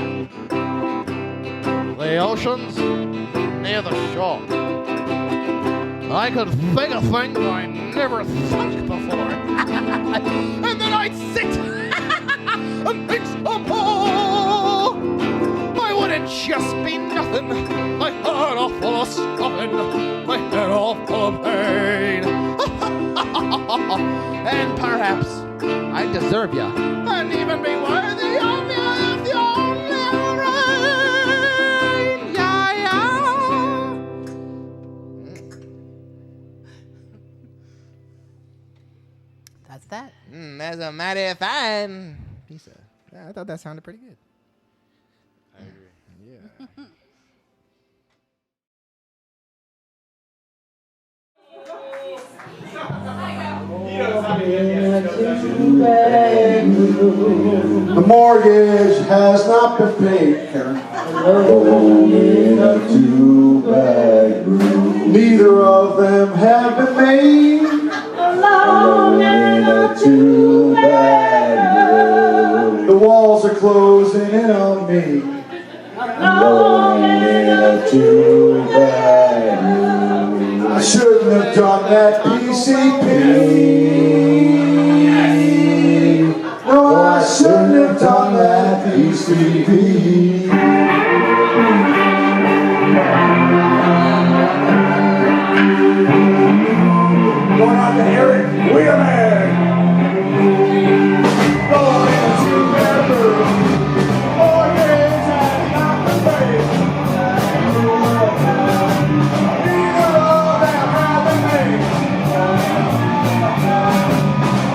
the oceans near the shore, I could think of things I never thought before. And then I'd sit and think some more. I wouldn't just be nothing, my heart all full of stuffing, my head all full of pain. And perhaps I deserve ya, and even be worthy of ya if you only rain. Yeah, yeah. That's that. That's a mighty fine piece of. Yeah, I thought that sounded pretty good. I agree. Yeah. The mortgage has not been paid, Karen. Alone in a two-bedroom. Neither of them me. Alone in a two-bedroom. I shouldn't have done that PCP. No, I shouldn't have done that PCP. Going on to Eric Willoughby-Lohr. Going in a two-bedroom. Mortgage and not the face. Neither of them have been made.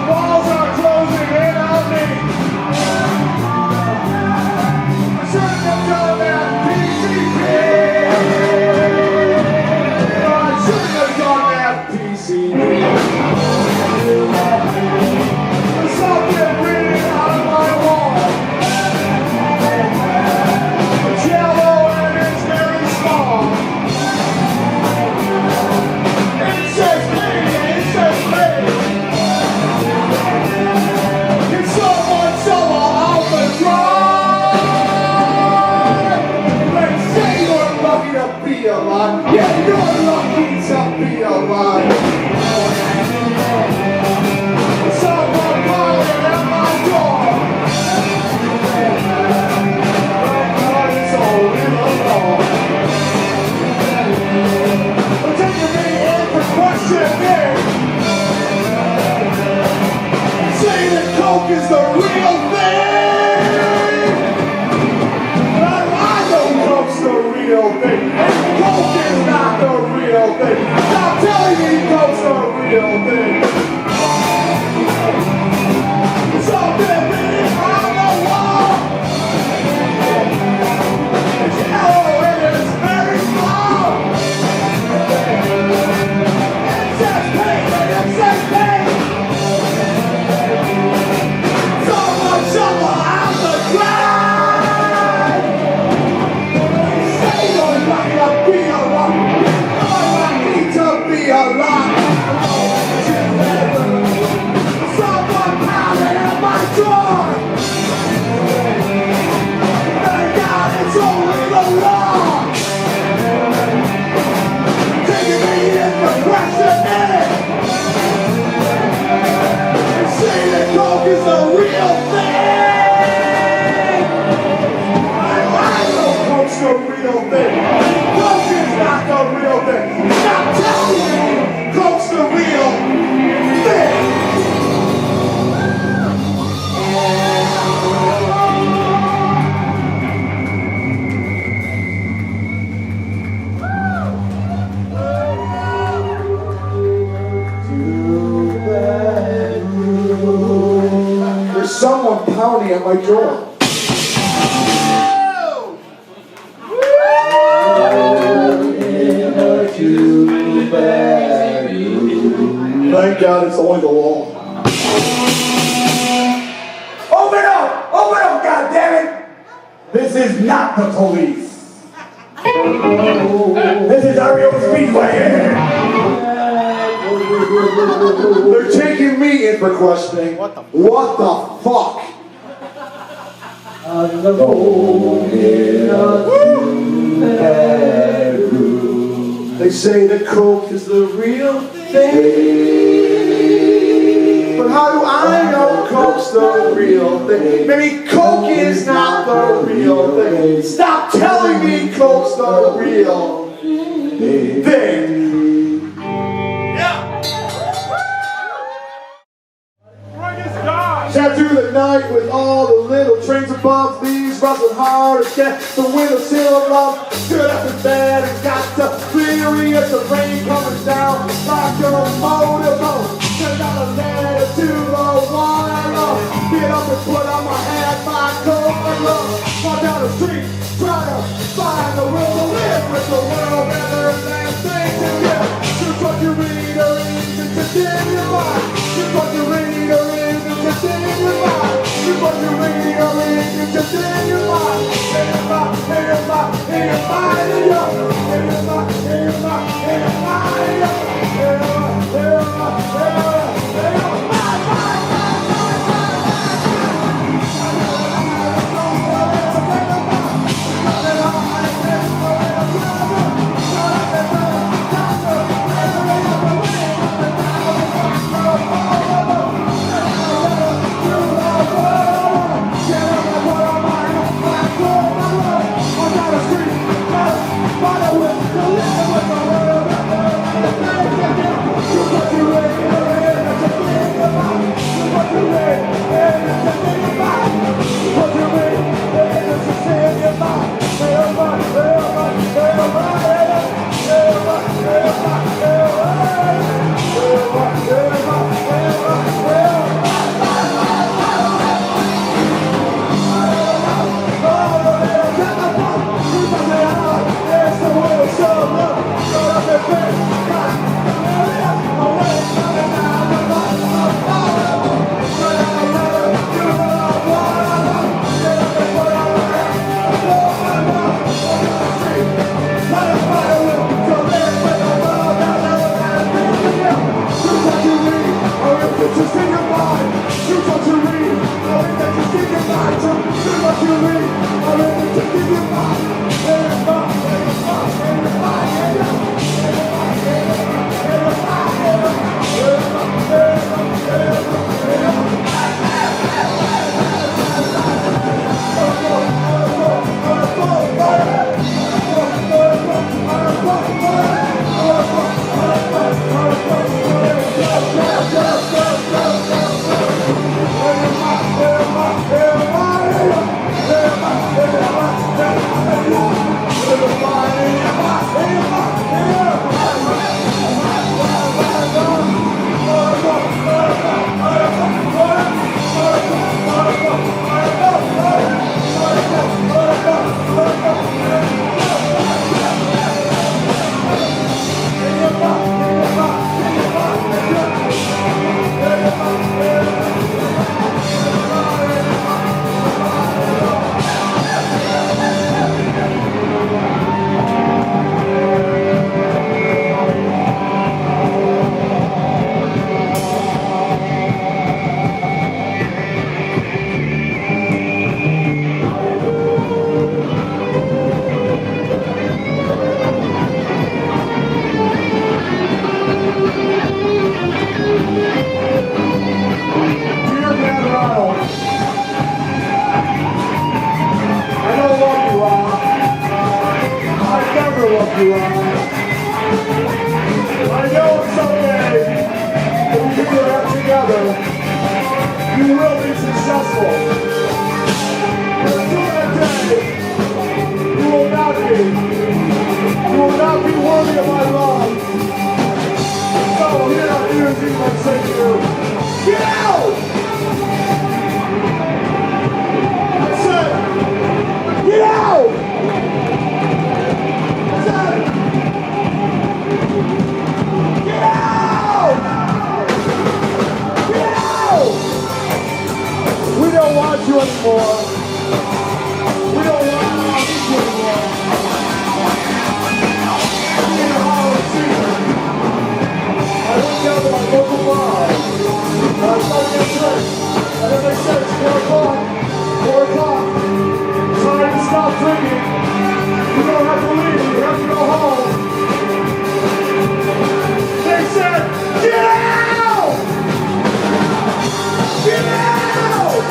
Walls are closing in on me. I shouldn't have done that PCP. No, I shouldn't have done that PCP. There's something reading out of my wall. It's yellow and it's very small. It says me, it says me. Can someone sell out the drive? They say you're lucky to be alive. Yeah, you're lucky to be alive. Someone calling at my door. It's all in the law. But taking me in for questioning. Say that coke is the real thing. But I know coke's the real thing. And coke is not the real thing. Stop telling me coke's the real thing. Something written on the wall. It's yellow and it's very small. It says pain and it says pain. Someone shovel out the ground. They say you're lucky to be alive. You're lucky to be alive. Someone pounding at my door. Thank God it's only the law. Taking me in for questioning. And say that coke is the real thing. I know coke's the real thing. Coke is not the real thing. Stop telling me coke's the real thing. There's someone pounding at my door. Thank God it's only the wall. Open up! Open up, goddammit! This is not the police. This is REO Speedway. They're taking me in for questioning. What the fuck? They say that coke is the real thing. But how do I know coke's the real thing? Maybe coke is not the real thing. Stop telling me coke's the real thing. Chat through the night with all the little trains above these rustling hard as get the window sill above. Stood up in bed and got the theory of the rain coming down like a motorboat. Send out a letter to the one I love. Get up and put on my hat, my coat and love. Walk down the street, try to find the will to live with the world better than things to give. Just what you read or read, it's just in your mind. Just what you read or read. Just in your mind, just what you read or read, it's just in your mind. In your mind, in your mind, in your mind, in your mind, in your mind, in your mind, in your mind, in your mind, in your mind, in your mind. you are. I know someday, if you keep your head together, you will be successful. But until that day, you will not be. You will not be worthy of my love. So here are energy I say to you, get out! I said, get out! I said, get out! Get out! We don't want you anymore. We don't want you anymore. I need a Holland season. I went down to my local bar. I was starting to get drinks. And as I said, it's 4 o'clock. 4 o'clock. Time to stop drinking. You don't have to leave. You have to go home. They said, get out! Get out!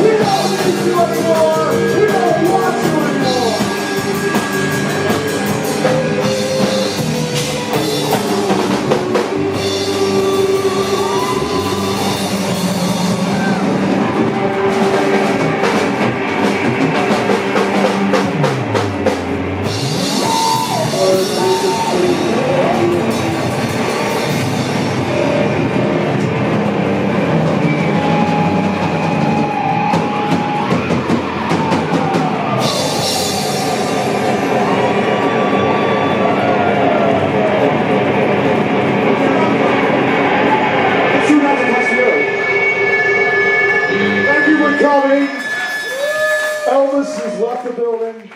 We don't need you anymore. We don't want you anymore. Thank you for coming. Elvis has left the building.